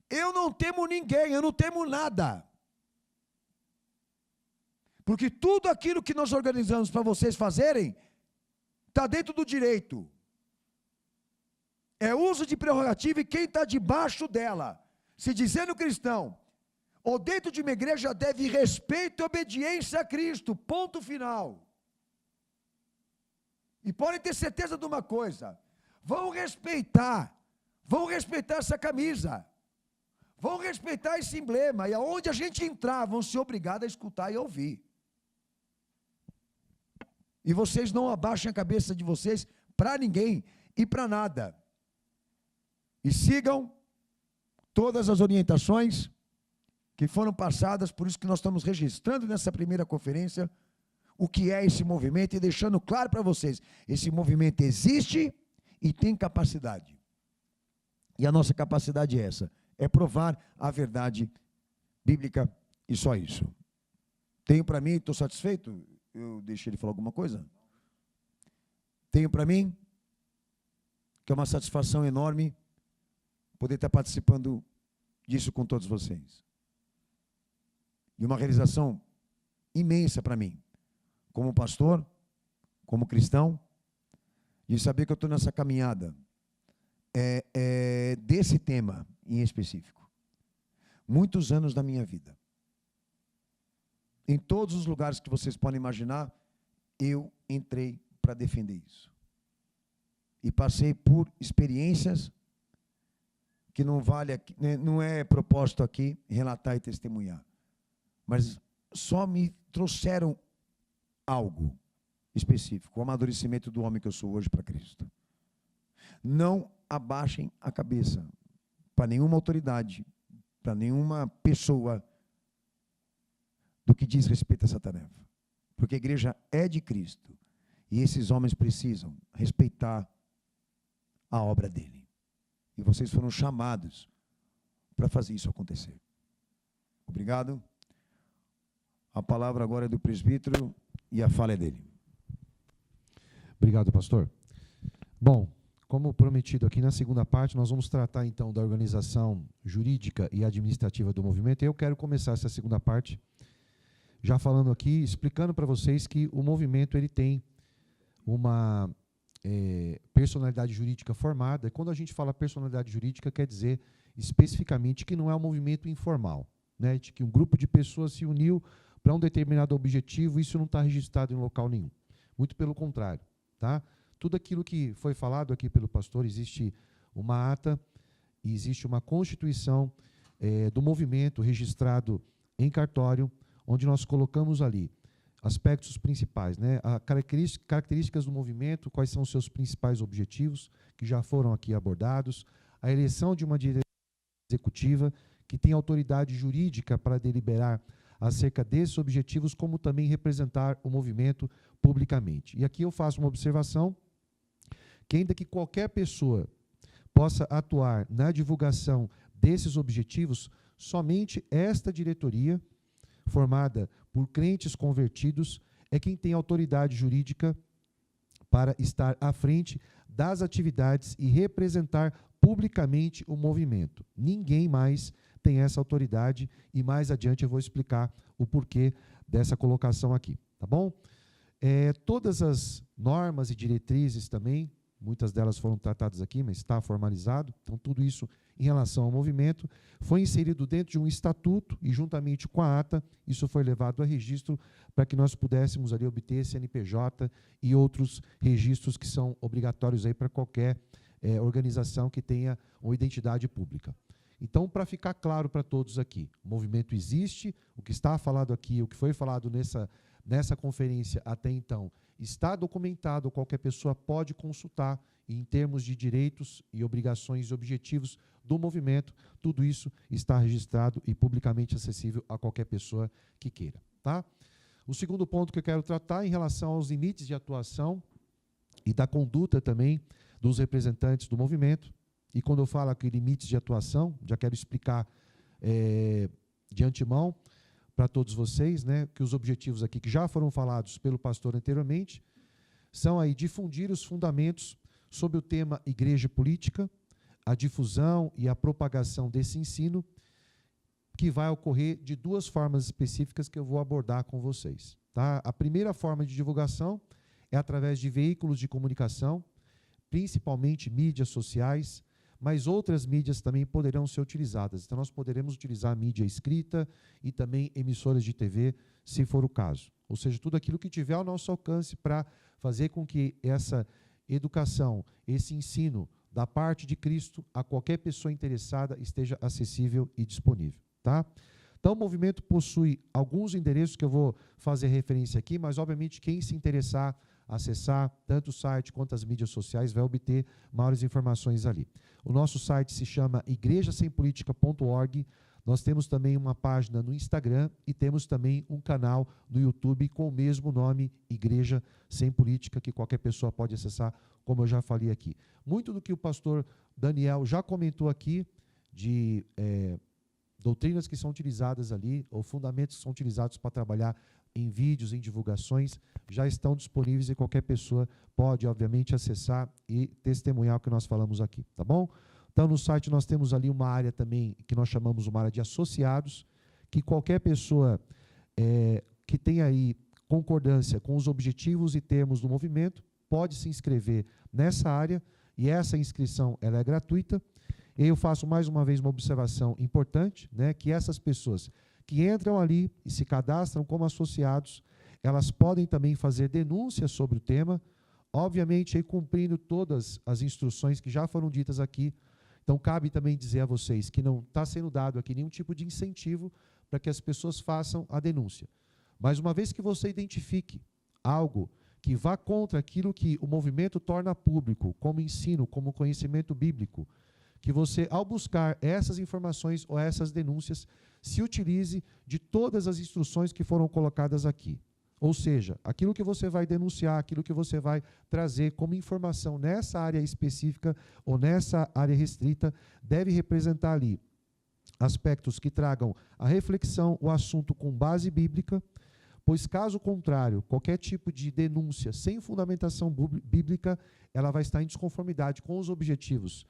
Eu não temo ninguém, eu não temo nada. Porque tudo aquilo que nós organizamos para vocês fazerem, está dentro do direito. É uso de prerrogativa e quem está debaixo dela, se dizendo cristão, ou dentro de uma igreja, deve respeito e obediência a Cristo, ponto final. E podem ter certeza de uma coisa, vão respeitar essa camisa, vão respeitar esse emblema, e aonde a gente entrar, vão ser obrigados a escutar e a ouvir. E vocês não abaixem a cabeça de vocês para ninguém e para nada. E sigam todas as orientações que foram passadas, por isso que nós estamos registrando nessa primeira conferência o que é esse movimento e deixando claro para vocês, esse movimento existe e tem capacidade. E a nossa capacidade é essa, é provar a verdade bíblica e só isso. Tenho para mim, estou satisfeito? Eu deixei ele falar alguma coisa? Tenho para mim que é uma satisfação enorme poder estar participando disso com todos vocês. E uma realização imensa para mim, como pastor, como cristão, de saber que eu estou nessa caminhada desse tema em específico. Muitos anos da minha vida. Em todos os lugares que vocês podem imaginar, eu entrei para defender isso. E passei por experiências que não vale, não é propósito aqui relatar e testemunhar. Mas só me trouxeram algo específico, o amadurecimento do homem que eu sou hoje para Cristo. Não abaixem a cabeça para nenhuma autoridade, para nenhuma pessoa, do que diz respeito a essa tarefa. Porque a igreja é de Cristo. E esses homens precisam respeitar a obra dele. E vocês foram chamados para fazer isso acontecer. Obrigado. A palavra agora é do presbítero e a fala é dele. Obrigado, pastor. Bom, como prometido aqui na segunda parte, nós vamos tratar então da organização jurídica e administrativa do movimento. Eu quero começar essa segunda parte já falando aqui, explicando para vocês que o movimento ele tem uma personalidade jurídica formada. E quando a gente fala personalidade jurídica, quer dizer especificamente que não é um movimento informal, né, de que um grupo de pessoas se uniu para um determinado objetivo, isso não está registrado em local nenhum. Muito pelo contrário. Tá? Tudo aquilo que foi falado aqui pelo pastor, existe uma ata e existe uma constituição do movimento registrado em cartório, onde nós colocamos ali aspectos principais, né? Características do movimento, quais são os seus principais objetivos, que já foram aqui abordados, a eleição de uma direção executiva, que tem autoridade jurídica para deliberar acerca desses objetivos, como também representar o movimento publicamente. E aqui eu faço uma observação, que ainda que qualquer pessoa possa atuar na divulgação desses objetivos, somente esta diretoria, formada por crentes convertidos, é quem tem autoridade jurídica para estar à frente das atividades e representar publicamente o movimento. Ninguém mais tem essa autoridade e mais adiante eu vou explicar o porquê dessa colocação aqui, tá bom? Todas as normas e diretrizes também, muitas delas foram tratadas aqui, mas está formalizado, então tudo isso em relação ao movimento foi inserido dentro de um estatuto e juntamente com a ata, isso foi levado a registro para que nós pudéssemos ali obter CNPJ e outros registros que são obrigatórios aí para qualquer organização que tenha uma identidade pública. Então, para ficar claro para todos aqui, o movimento existe, o que está falado aqui, o que foi falado nessa conferência até então, está documentado, qualquer pessoa pode consultar, e em termos de direitos e obrigações e objetivos do movimento, tudo isso está registrado e publicamente acessível a qualquer pessoa que queira. Tá? O segundo ponto que eu quero tratar é em relação aos limites de atuação e da conduta também dos representantes do movimento. E quando eu falo aqui limites de atuação, já quero explicar de antemão para todos vocês, né, que os objetivos aqui que já foram falados pelo pastor anteriormente são aí difundir os fundamentos sobre o tema igreja e política, a difusão e a propagação desse ensino, que vai ocorrer de duas formas específicas que eu vou abordar com vocês. Tá? A primeira forma de divulgação é através de veículos de comunicação, principalmente mídias sociais, mas outras mídias também poderão ser utilizadas. Então, nós poderemos utilizar a mídia escrita e também emissoras de TV, se for o caso. Ou seja, tudo aquilo que tiver ao nosso alcance para fazer com que essa educação, esse ensino da parte de Cristo a qualquer pessoa interessada esteja acessível e disponível. Tá? Então, o movimento possui alguns endereços que eu vou fazer referência aqui, mas, obviamente, quem se interessar, acessar tanto o site quanto as mídias sociais, vai obter maiores informações ali. O nosso site se chama igrejasempolitica.org. Nós temos também uma página no Instagram e temos também um canal no YouTube com o mesmo nome, Igreja Sem Política, que qualquer pessoa pode acessar, como eu já falei aqui. Muito do que o pastor Daniel já comentou aqui, de doutrinas que são utilizadas ali, ou fundamentos que são utilizados para trabalhar em vídeos, em divulgações, já estão disponíveis e qualquer pessoa pode, obviamente, acessar e testemunhar o que nós falamos aqui, tá bom? Então, no site nós temos ali uma área também que nós chamamos uma área de associados, que qualquer pessoa que tenha aí concordância com os objetivos e termos do movimento pode se inscrever nessa área, e essa inscrição ela é gratuita. E eu faço mais uma vez uma observação importante, né, que essas pessoas que entram ali e se cadastram como associados, elas podem também fazer denúncias sobre o tema, obviamente aí cumprindo todas as instruções que já foram ditas aqui. Então, cabe também dizer a vocês que não está sendo dado aqui nenhum tipo de incentivo para que as pessoas façam a denúncia. Mas uma vez que você identifique algo que vá contra aquilo que o movimento torna público, como ensino, como conhecimento bíblico, que você, ao buscar essas informações ou essas denúncias, se utilize de todas as instruções que foram colocadas aqui. Ou seja, aquilo que você vai denunciar, aquilo que você vai trazer como informação nessa área específica ou nessa área restrita, deve representar ali aspectos que tragam a reflexão, o assunto com base bíblica, pois, caso contrário, qualquer tipo de denúncia sem fundamentação bíblica, ela vai estar em desconformidade com os objetivos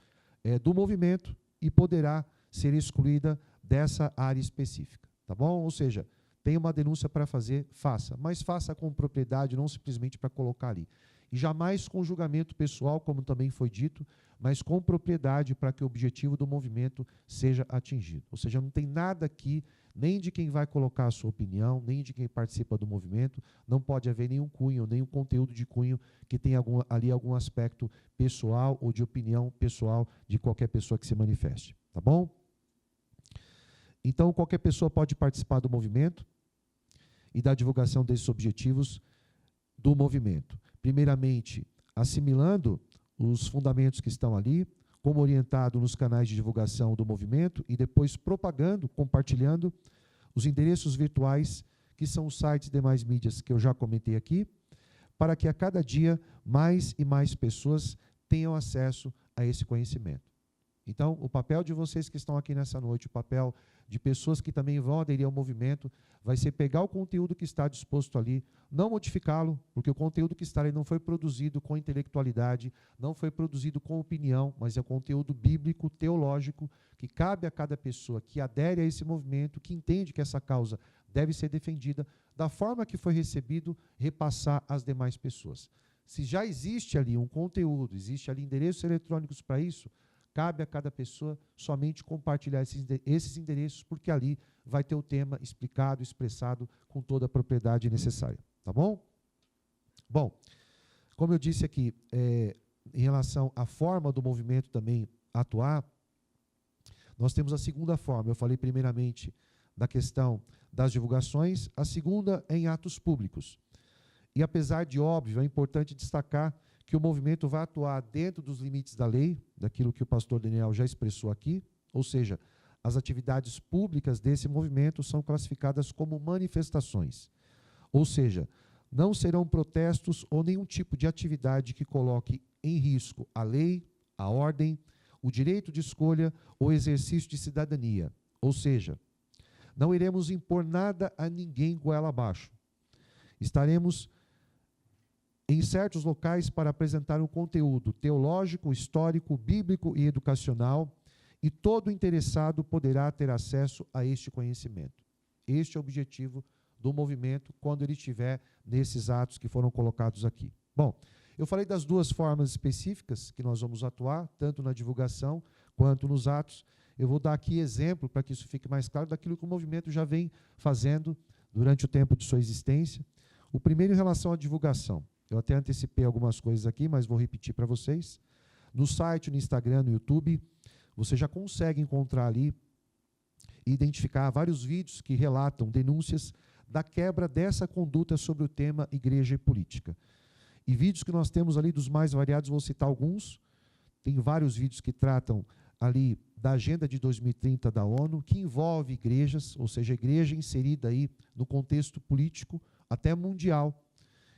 do movimento e poderá ser excluída dessa área específica, tá bom? Ou seja, tem uma denúncia para fazer, faça, mas faça com propriedade, não simplesmente para colocar ali. E jamais com julgamento pessoal, como também foi dito, mas com propriedade para que o objetivo do movimento seja atingido. Ou seja, não tem nada aqui, nem de quem vai colocar a sua opinião, nem de quem participa do movimento, não pode haver nenhum cunho, nenhum conteúdo de cunho que tenha ali algum aspecto pessoal ou de opinião pessoal de qualquer pessoa que se manifeste. Tá bom? Então, qualquer pessoa pode participar do movimento e da divulgação desses objetivos do movimento. Primeiramente, assimilando os fundamentos que estão ali, como orientado nos canais de divulgação do movimento, e depois propagando, compartilhando os endereços virtuais, que são os sites e demais mídias que eu já comentei aqui, para que a cada dia mais e mais pessoas tenham acesso a esse conhecimento. Então, o papel de vocês que estão aqui nessa noite, o papel de pessoas que também vão aderir ao movimento, vai ser pegar o conteúdo que está disposto ali, não modificá-lo, porque o conteúdo que está ali não foi produzido com intelectualidade, não foi produzido com opinião, mas é conteúdo bíblico, teológico, que cabe a cada pessoa que adere a esse movimento, que entende que essa causa deve ser defendida, da forma que foi recebido, repassar às demais pessoas. Se já existe ali um conteúdo, existe ali endereços eletrônicos para isso, cabe a cada pessoa somente compartilhar esses endereços, porque ali vai ter o tema explicado, expressado com toda a propriedade necessária. Tá bom? Bom, como eu disse aqui, em relação à forma do movimento também atuar, nós temos a segunda forma. Eu falei primeiramente da questão das divulgações, a segunda é em atos públicos. E apesar de óbvio, é importante destacar que o movimento vai atuar dentro dos limites da lei, daquilo que o pastor Daniel já expressou aqui, ou seja, as atividades públicas desse movimento são classificadas como manifestações. Ou seja, não serão protestos ou nenhum tipo de atividade que coloque em risco a lei, a ordem, o direito de escolha ou exercício de cidadania. Ou seja, não iremos impor nada a ninguém goela abaixo. Estaremos em certos locais para apresentar um conteúdo teológico, histórico, bíblico e educacional, e todo interessado poderá ter acesso a este conhecimento. Este é o objetivo do movimento quando ele estiver nesses atos que foram colocados aqui. Bom, eu falei das duas formas específicas que nós vamos atuar, tanto na divulgação quanto nos atos. Eu vou dar aqui exemplo para que isso fique mais claro daquilo que o movimento já vem fazendo durante o tempo de sua existência. O primeiro em relação à divulgação. Eu até antecipei algumas coisas aqui, mas vou repetir para vocês. No site, no Instagram, no YouTube, você já consegue encontrar ali e identificar vários vídeos que relatam denúncias da quebra dessa conduta sobre o tema igreja e política. E vídeos que nós temos ali dos mais variados, vou citar alguns. Tem vários vídeos que tratam ali da Agenda de 2030 da ONU, que envolve igrejas, ou seja, a igreja inserida aí no contexto político até mundial.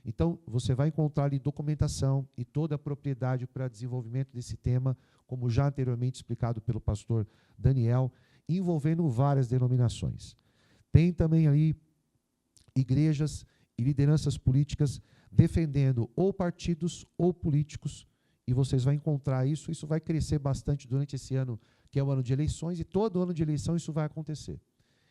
Então, você vai encontrar ali documentação e toda a propriedade para desenvolvimento desse tema, como já anteriormente explicado pelo pastor Daniel, envolvendo várias denominações. Tem também ali igrejas e lideranças políticas defendendo ou partidos ou políticos, e vocês vão encontrar isso. Isso vai crescer bastante durante esse ano, que é o ano de eleições, e todo ano de eleição isso vai acontecer.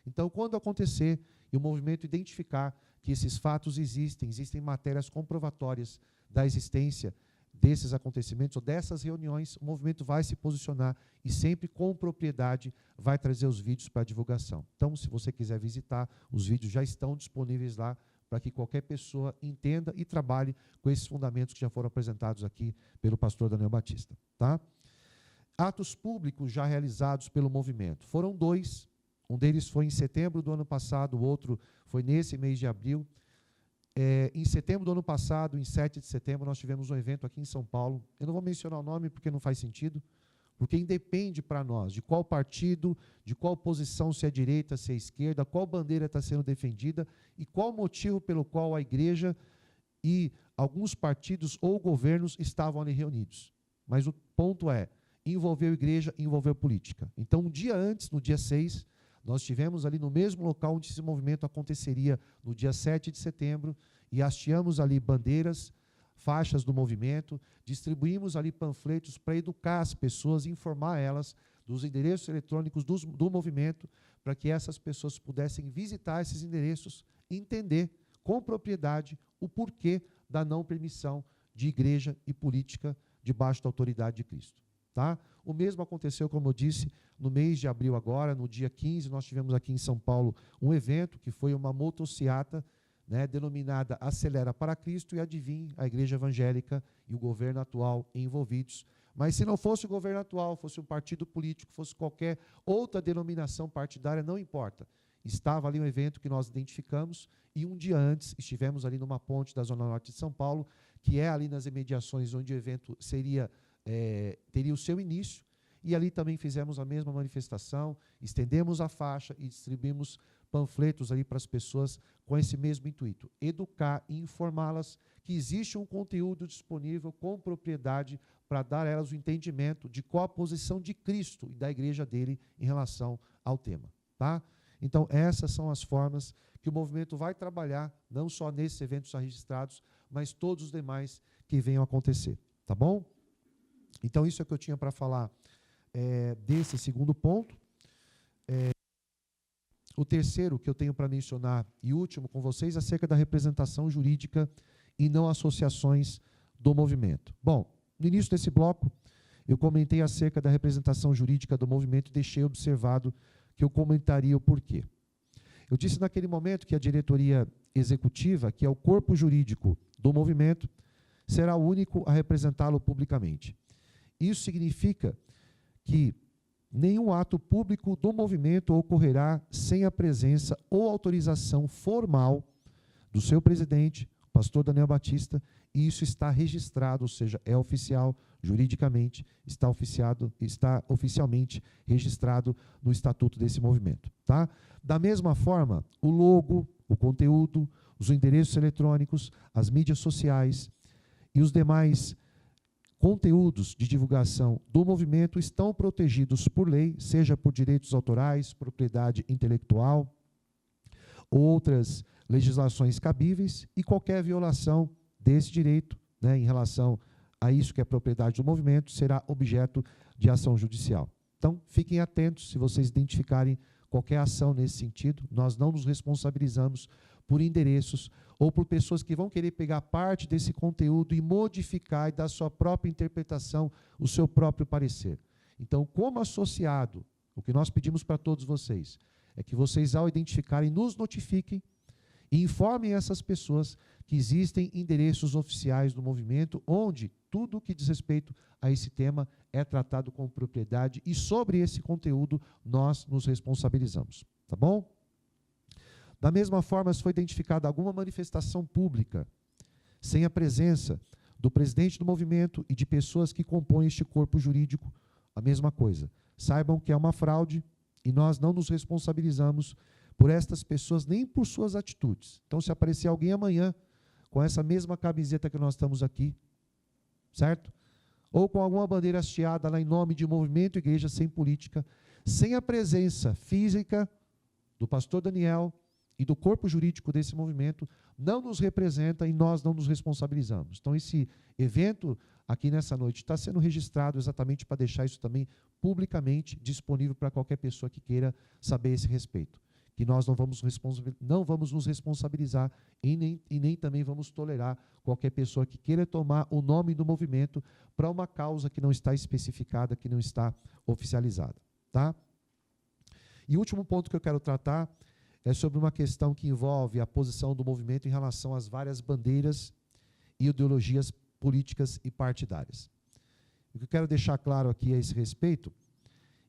Então, quando acontecer e o movimento identificar que esses fatos existem matérias comprovatórias da existência desses acontecimentos ou dessas reuniões, o movimento vai se posicionar e sempre com propriedade vai trazer os vídeos para divulgação. Então, se você quiser visitar, os vídeos já estão disponíveis lá para que qualquer pessoa entenda e trabalhe com esses fundamentos que já foram apresentados aqui pelo pastor Daniel Batista. Tá? Atos públicos já realizados pelo movimento. Foram 2. Um deles foi em setembro do ano passado, o outro foi nesse mês de abril. Em setembro do ano passado, em 7 de setembro, nós tivemos um evento aqui em São Paulo. Eu não vou mencionar o nome porque não faz sentido, porque independe para nós de qual partido, de qual posição, se é direita, se é esquerda, qual bandeira está sendo defendida e qual motivo pelo qual a igreja e alguns partidos ou governos estavam ali reunidos. Mas o ponto é, envolveu igreja, envolveu política. Então, um dia antes, no dia 6, nós estivemos ali no mesmo local onde esse movimento aconteceria no dia 7 de setembro e hasteamos ali bandeiras, faixas do movimento, distribuímos ali panfletos para educar as pessoas, informar elas dos endereços eletrônicos do movimento, para que essas pessoas pudessem visitar esses endereços e entender com propriedade o porquê da não permissão de igreja e política debaixo da autoridade de Cristo. Tá? O mesmo aconteceu, como eu disse, no mês de abril agora, no dia 15, nós tivemos aqui em São Paulo um evento que foi uma motociata, denominada Acelera para Cristo, e adivinhe, a igreja evangélica e o governo atual envolvidos. Mas se não fosse o governo atual, fosse um partido político, fosse qualquer outra denominação partidária, não importa. Estava ali um evento que nós identificamos e um dia antes estivemos ali numa ponte da Zona Norte de São Paulo, que é ali nas imediações onde o evento teria o seu início, e ali também fizemos a mesma manifestação, estendemos a faixa e distribuímos panfletos ali para as pessoas com esse mesmo intuito, educar e informá-las que existe um conteúdo disponível com propriedade para dar a elas o entendimento de qual a posição de Cristo e da igreja dele em relação ao tema. Tá? Então, essas são as formas que o movimento vai trabalhar, não só nesses eventos registrados, mas todos os demais que venham a acontecer. Tá bom? Então, isso é o que eu tinha para falar desse segundo ponto. O terceiro que eu tenho para mencionar, e último com vocês, é acerca da representação jurídica e não associações do movimento. Bom, no início desse bloco, eu comentei acerca da representação jurídica do movimento e deixei observado que eu comentaria o porquê. Eu disse naquele momento que a diretoria executiva, que é o corpo jurídico do movimento, será o único a representá-lo publicamente. Isso significa que nenhum ato público do movimento ocorrerá sem a presença ou autorização formal do seu presidente, o pastor Daniel Batista, e isso está registrado, ou seja, é oficial, juridicamente, está oficialmente registrado no estatuto desse movimento. Tá? Da mesma forma, o logo, o conteúdo, os endereços eletrônicos, as mídias sociais e os demais conteúdos de divulgação do movimento estão protegidos por lei, seja por direitos autorais, propriedade intelectual, outras legislações cabíveis, e qualquer violação desse direito, né, em relação a isso que é propriedade do movimento, será objeto de ação judicial. Então, fiquem atentos se vocês identificarem qualquer ação nesse sentido. Nós não nos responsabilizamos por endereços ou por pessoas que vão querer pegar parte desse conteúdo e modificar e dar sua própria interpretação, o seu próprio parecer. Então, como associado, o que nós pedimos para todos vocês é que vocês, ao identificarem, nos notifiquem e informem essas pessoas que existem endereços oficiais do movimento, onde tudo o que diz respeito a esse tema é tratado com propriedade, e sobre esse conteúdo nós nos responsabilizamos. Tá bom? Da mesma forma, se foi identificada alguma manifestação pública sem a presença do presidente do movimento e de pessoas que compõem este corpo jurídico, a mesma coisa. Saibam que é uma fraude e nós não nos responsabilizamos por estas pessoas nem por suas atitudes. Então, se aparecer alguém amanhã com essa mesma camiseta que nós estamos aqui, certo? Ou com alguma bandeira hasteada lá em nome de movimento Igreja Sem Política, sem a presença física do pastor Daniel e do corpo jurídico desse movimento, não nos representa e nós não nos responsabilizamos. Então, esse evento aqui nessa noite está sendo registrado exatamente para deixar isso também publicamente disponível para qualquer pessoa que queira saber esse respeito. Que nós não vamos nos responsabilizar e nem também vamos tolerar qualquer pessoa que queira tomar o nome do movimento para uma causa que não está especificada, que não está oficializada. Tá? E o último ponto que eu quero tratar é sobre uma questão que envolve a posição do movimento em relação às várias bandeiras e ideologias políticas e partidárias. O que eu quero deixar claro aqui a esse respeito,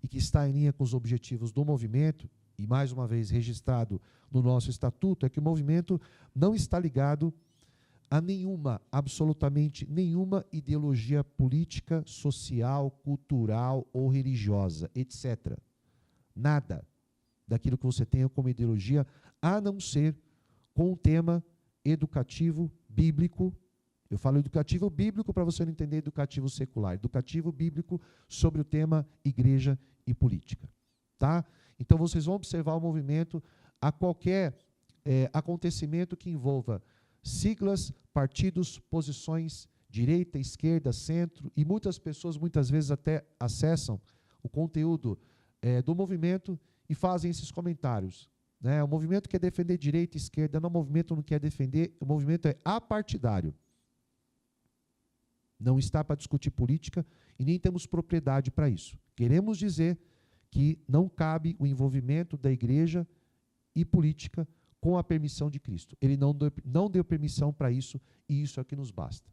e que está em linha com os objetivos do movimento, e mais uma vez registrado no nosso estatuto, é que o movimento não está ligado a nenhuma, absolutamente nenhuma ideologia política, social, cultural ou religiosa, etc. Nada daquilo que você tenha como ideologia, a não ser com um tema educativo, bíblico. Eu falo educativo bíblico para você não entender educativo secular. Educativo bíblico sobre o tema igreja e política. Tá? Então, vocês vão observar o movimento a qualquer acontecimento que envolva siglas, partidos, posições, direita, esquerda, centro, e muitas pessoas, muitas vezes, até acessam o conteúdo do movimento e fazem esses comentários. Né? O movimento quer defender direita e esquerda, não, o movimento não quer defender, o movimento é apartidário. Não está para discutir política e nem temos propriedade para isso. Queremos dizer que não cabe o envolvimento da igreja e política com a permissão de Cristo. Ele não deu permissão para isso, e isso é o que nos basta.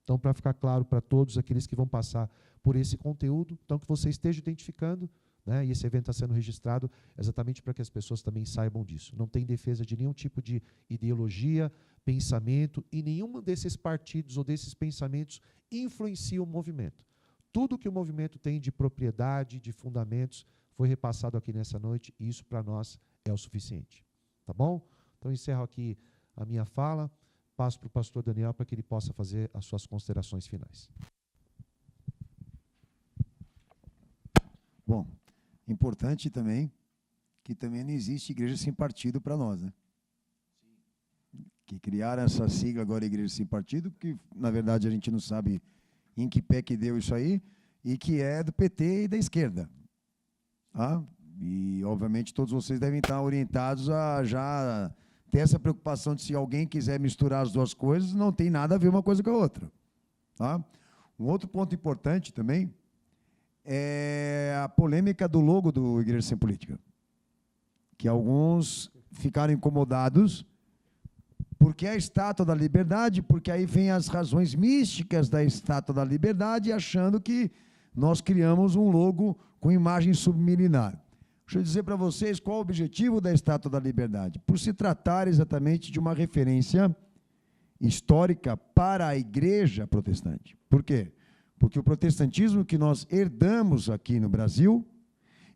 Então, para ficar claro para todos aqueles que vão passar por esse conteúdo, então que você esteja identificando, né, e esse evento está sendo registrado exatamente para que as pessoas também saibam disso. Não tem defesa de nenhum tipo de ideologia, pensamento, e nenhum desses partidos ou desses pensamentos influencia o movimento. Tudo que o movimento tem de propriedade, de fundamentos, foi repassado aqui nessa noite, e isso para nós é o suficiente. Tá bom? Então, encerro aqui a minha fala, passo para o pastor Daniel para que ele possa fazer as suas considerações finais. Bom, importante também que também não existe igreja sem partido para nós, né? Que criaram essa sigla agora, Igreja Sem Partido, que, na verdade, a gente não sabe em que pé que deu isso aí, e que é do PT e da esquerda. Tá? E, obviamente, todos vocês devem estar orientados a já ter essa preocupação de se alguém quiser misturar as duas coisas, não tem nada a ver uma coisa com a outra. Tá? Um outro ponto importante também é a polêmica do logo do Igreja Sem Política, que alguns ficaram incomodados porque a Estátua da Liberdade, porque aí vem as razões místicas da Estátua da Liberdade, achando que nós criamos um logo com imagem submilinar. Deixa eu dizer para vocês qual o objetivo da Estátua da Liberdade. Por se tratar exatamente de uma referência histórica para a Igreja protestante. Por quê? Porque o protestantismo que nós herdamos aqui no Brasil,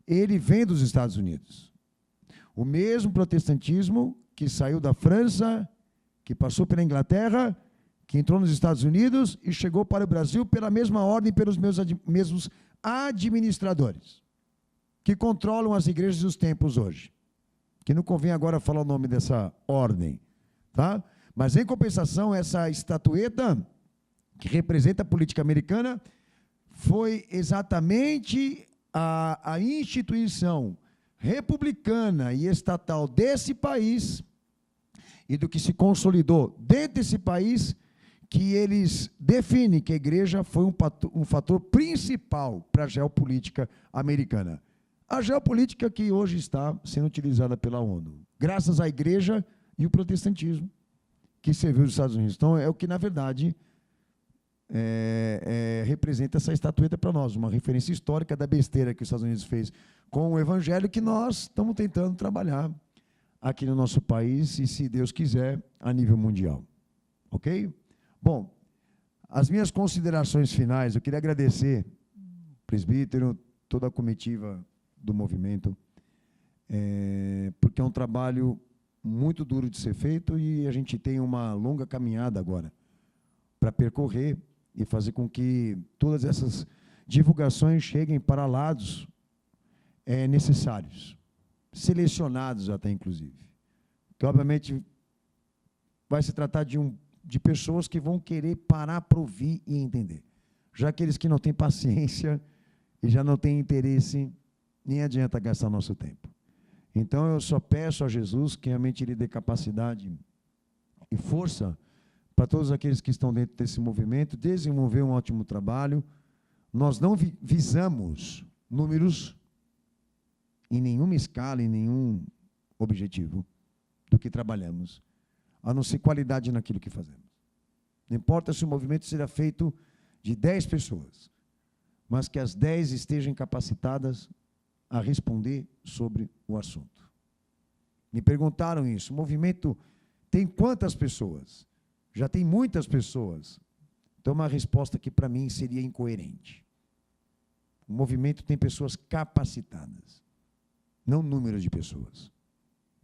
ele vem dos Estados Unidos. O mesmo protestantismo que saiu da França, que passou pela Inglaterra, que entrou nos Estados Unidos e chegou para o Brasil pela mesma ordem, pelos mesmos administradores, que controlam as igrejas e os templos hoje. Que não convém agora falar o nome dessa ordem. Tá? Mas, em compensação, essa estatueta, que representa a política americana, foi exatamente a instituição republicana e estatal desse país e do que se consolidou dentro desse país, que eles definem que a igreja foi um fator principal para a geopolítica americana. A geopolítica que hoje está sendo utilizada pela ONU, graças à igreja e o protestantismo, que serviu os Estados Unidos. Então, é o que, na verdade, representa essa estatueta para nós, uma referência histórica da besteira que os Estados Unidos fez com o evangelho, que nós estamos tentando trabalhar aqui no nosso país e, se Deus quiser, a nível mundial. Ok? Bom, as minhas considerações finais, eu queria agradecer o presbítero, toda a comitiva do movimento, porque é um trabalho muito duro de ser feito e a gente tem uma longa caminhada agora para percorrer e fazer com que todas essas divulgações cheguem para lados necessários, selecionados até, inclusive. Que, obviamente, vai se tratar de pessoas que vão querer parar para ouvir e entender. Já aqueles que não têm paciência e já não têm interesse, nem adianta gastar nosso tempo. Então, eu só peço a Jesus que realmente Ele dê capacidade e força para todos aqueles que estão dentro desse movimento, desenvolver um ótimo trabalho. Nós não visamos números em nenhuma escala, em nenhum objetivo do que trabalhamos, a não ser qualidade naquilo que fazemos. Não importa se o movimento seja feito de 10 pessoas, mas que as 10 estejam capacitadas a responder sobre o assunto. Me perguntaram isso, o movimento tem quantas pessoas? Já tem muitas pessoas. Então, uma resposta que, para mim, seria incoerente. O movimento tem pessoas capacitadas, não números de pessoas.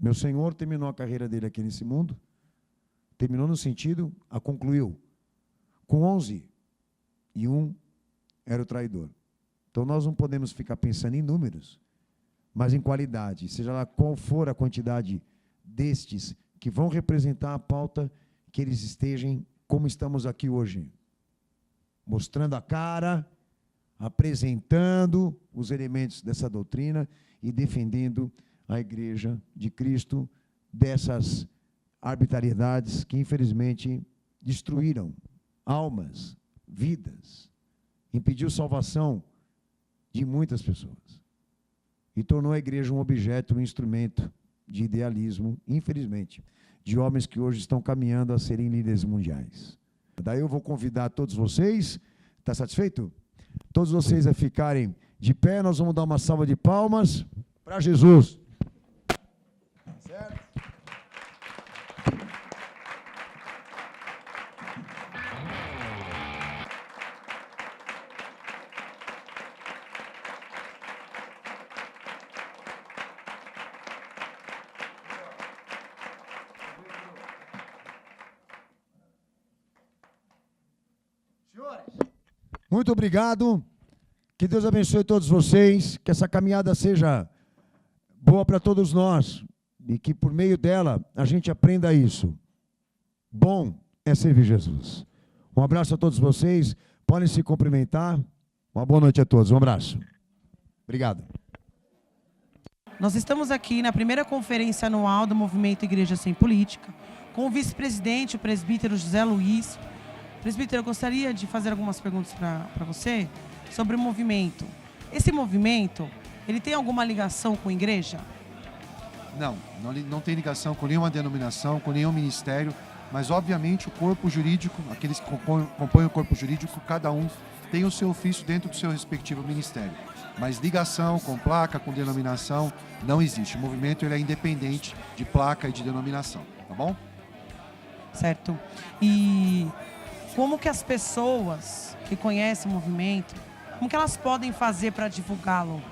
Meu Senhor terminou a carreira dele aqui nesse mundo, terminou no sentido, a concluiu, com 11, e um era o traidor. Então, nós não podemos ficar pensando em números, mas em qualidade, seja lá qual for a quantidade destes que vão representar a pauta, que eles estejam como estamos aqui hoje, mostrando a cara, apresentando os elementos dessa doutrina e defendendo a Igreja de Cristo dessas arbitrariedades que, infelizmente, destruíram almas, vidas, impediu salvação de muitas pessoas e tornou a igreja um objeto, um instrumento de idealismo, infelizmente, de homens que hoje estão caminhando a serem líderes mundiais. Daí eu vou convidar todos vocês, está satisfeito? Todos vocês a ficarem de pé, nós vamos dar uma salva de palmas para Jesus. Certo? Senhores, muito obrigado. Que Deus abençoe todos vocês, que essa caminhada seja boa para todos nós e que por meio dela a gente aprenda isso. Bom é servir Jesus. Um abraço a todos vocês, podem se cumprimentar. Uma boa noite a todos, um abraço. Obrigado. Nós estamos aqui na primeira conferência anual do Movimento Igreja Sem Política, com o vice-presidente, o presbítero José Luiz. Presbítero, eu gostaria de fazer algumas perguntas para você sobre o movimento. Esse movimento, ele tem alguma ligação com a igreja? Não tem ligação com nenhuma denominação, com nenhum ministério, mas obviamente o corpo jurídico, aqueles que compõem o corpo jurídico, cada um tem o seu ofício dentro do seu respectivo ministério. Mas ligação com placa, com denominação, não existe. O movimento ele é independente de placa e de denominação, tá bom? Certo. E como que as pessoas que conhecem o movimento, como que elas podem fazer para divulgá-lo?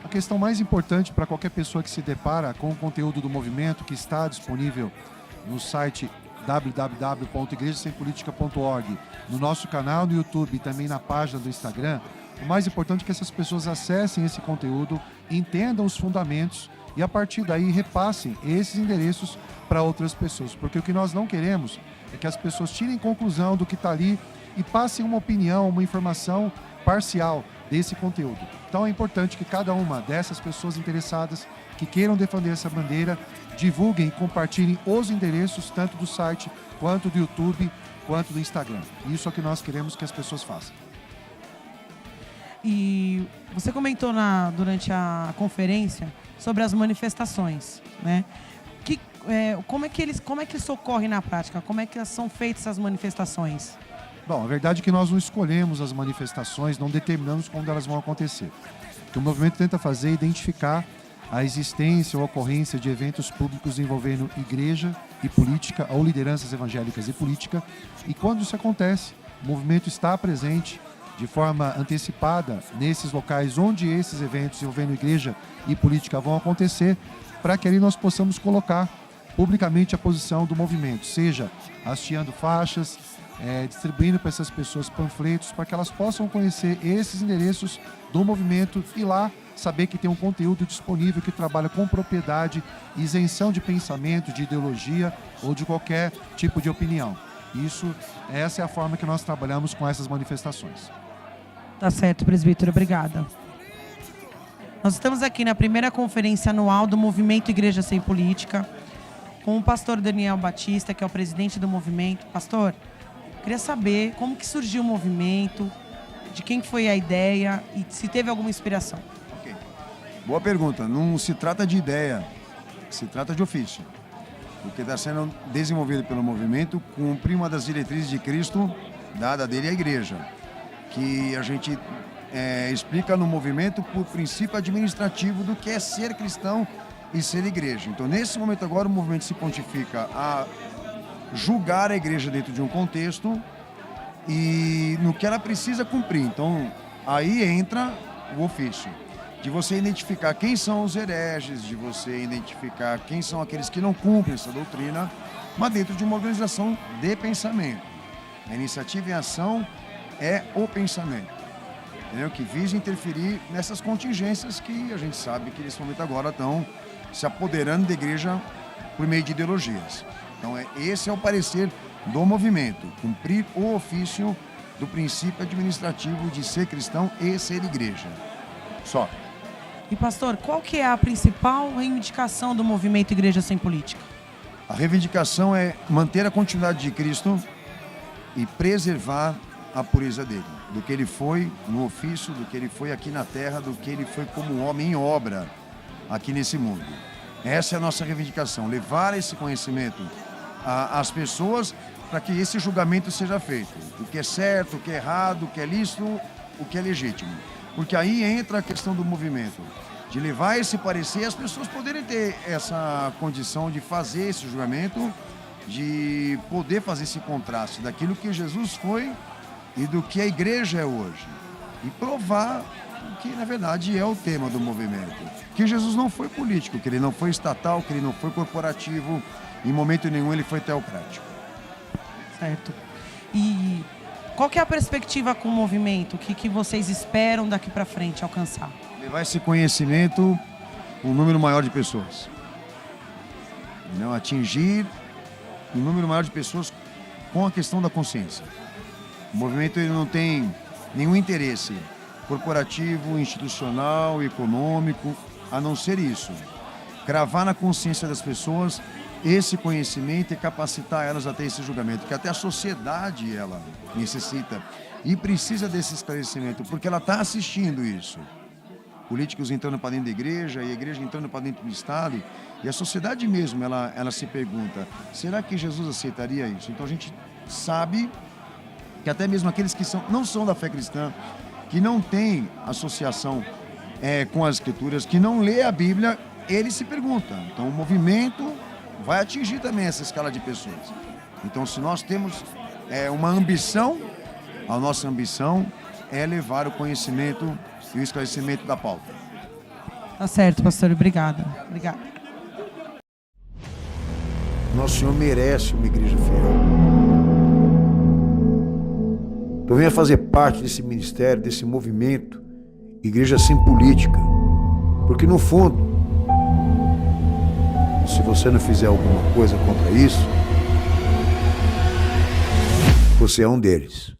A questão mais importante para qualquer pessoa que se depara com o conteúdo do movimento, que está disponível no site www.igrejasempolitica.org, no nosso canal no YouTube e também na página do Instagram, o mais importante é que essas pessoas acessem esse conteúdo, entendam os fundamentos e a partir daí repassem esses endereços para outras pessoas. Porque o que nós não queremos é que as pessoas tirem conclusão do que está ali e passem uma opinião, uma informação parcial desse conteúdo. Então é importante que cada uma dessas pessoas interessadas que queiram defender essa bandeira divulguem e compartilhem os endereços tanto do site quanto do YouTube quanto do Instagram. Isso é o que nós queremos que as pessoas façam. E você comentou durante a conferência sobre as manifestações, né? Como é que isso ocorre na prática? Como é que são feitas essas manifestações? Bom, a verdade é que nós não escolhemos as manifestações, não determinamos quando elas vão acontecer. O que o movimento tenta fazer é identificar a existência ou ocorrência de eventos públicos envolvendo igreja e política ou lideranças evangélicas e política. E quando isso acontece, o movimento está presente de forma antecipada nesses locais onde esses eventos envolvendo igreja e política vão acontecer, para que ali nós possamos colocar publicamente a posição do movimento, seja hasteando faixas, distribuindo para essas pessoas panfletos, para que elas possam conhecer esses endereços do movimento e lá saber que tem um conteúdo disponível que trabalha com propriedade, isenção de pensamento, de ideologia ou de qualquer tipo de opinião. Essa é a forma que nós trabalhamos com essas manifestações. Tá certo, presbítero, obrigada. Nós estamos aqui na primeira conferência anual do Movimento Igreja Sem Política, com o pastor Daniel Batista, que é o presidente do movimento. Pastor, queria saber como que surgiu o movimento, de quem foi a ideia e se teve alguma inspiração. Okay. Boa pergunta. Não se trata de ideia, se trata de ofício. O que está sendo desenvolvido pelo movimento cumpre uma das diretrizes de Cristo, dada dele à igreja, que a gente explica no movimento por princípio administrativo do que é ser cristão e ser igreja. Então, nesse momento agora, o movimento se pontifica a julgar a igreja dentro de um contexto e no que ela precisa cumprir. Então, aí entra o ofício, de você identificar quem são os hereges, de você identificar quem são aqueles que não cumprem essa doutrina, mas dentro de uma organização de pensamento. A iniciativa e a ação é o pensamento, entendeu? Que visa interferir nessas contingências que a gente sabe que nesse momento agora estão se apoderando da igreja por meio de ideologias. Então, esse é o parecer do movimento, cumprir o ofício do princípio administrativo de ser cristão e ser igreja. Só. E pastor, qual que é a principal reivindicação do Movimento Igreja Sem Política? A reivindicação é manter a continuidade de Cristo e preservar a pureza dele, do que ele foi no ofício, do que ele foi aqui na terra, do que ele foi como homem em obra aqui nesse mundo. Essa é a nossa reivindicação, levar esse conhecimento às pessoas para que esse julgamento seja feito. O que é certo, o que é errado, o que é lícito, o que é legítimo. Porque aí entra a questão do movimento, de levar esse parecer e as pessoas poderem ter essa condição de fazer esse julgamento, de poder fazer esse contraste daquilo que Jesus foi e do que a igreja é hoje. E provar que, na verdade, é o tema do movimento. Que Jesus não foi político, que ele não foi estatal, que ele não foi corporativo, em momento nenhum ele foi teocrático. Certo. E Qual que é a perspectiva com o movimento? O que vocês esperam daqui para frente alcançar? Levar esse conhecimento a um número maior de pessoas. Não atingir um número maior de pessoas com a questão da consciência. O movimento ele não tem nenhum interesse corporativo, institucional, econômico, a não ser isso. Cravar na consciência das pessoas esse conhecimento e capacitar elas a ter esse julgamento, que até a sociedade ela necessita e precisa desse esclarecimento, porque ela está assistindo isso. Políticos entrando para dentro da igreja e a igreja entrando para dentro do Estado, e a sociedade mesmo, ela se pergunta, será que Jesus aceitaria isso? Então a gente sabe que até mesmo aqueles que não são da fé cristã, que não têm associação com as Escrituras, que não lê a Bíblia, eles se perguntam. Então o movimento vai atingir também essa escala de pessoas. Então, se nós temos uma ambição, a nossa ambição é levar o conhecimento e o esclarecimento da pauta. Tá certo, pastor. Obrigada. Obrigada. Nosso Senhor merece uma igreja fiel. Então venha fazer parte desse ministério, desse movimento, Igreja Sem Política. Porque no fundo, se você não fizer alguma coisa contra isso, você é um deles.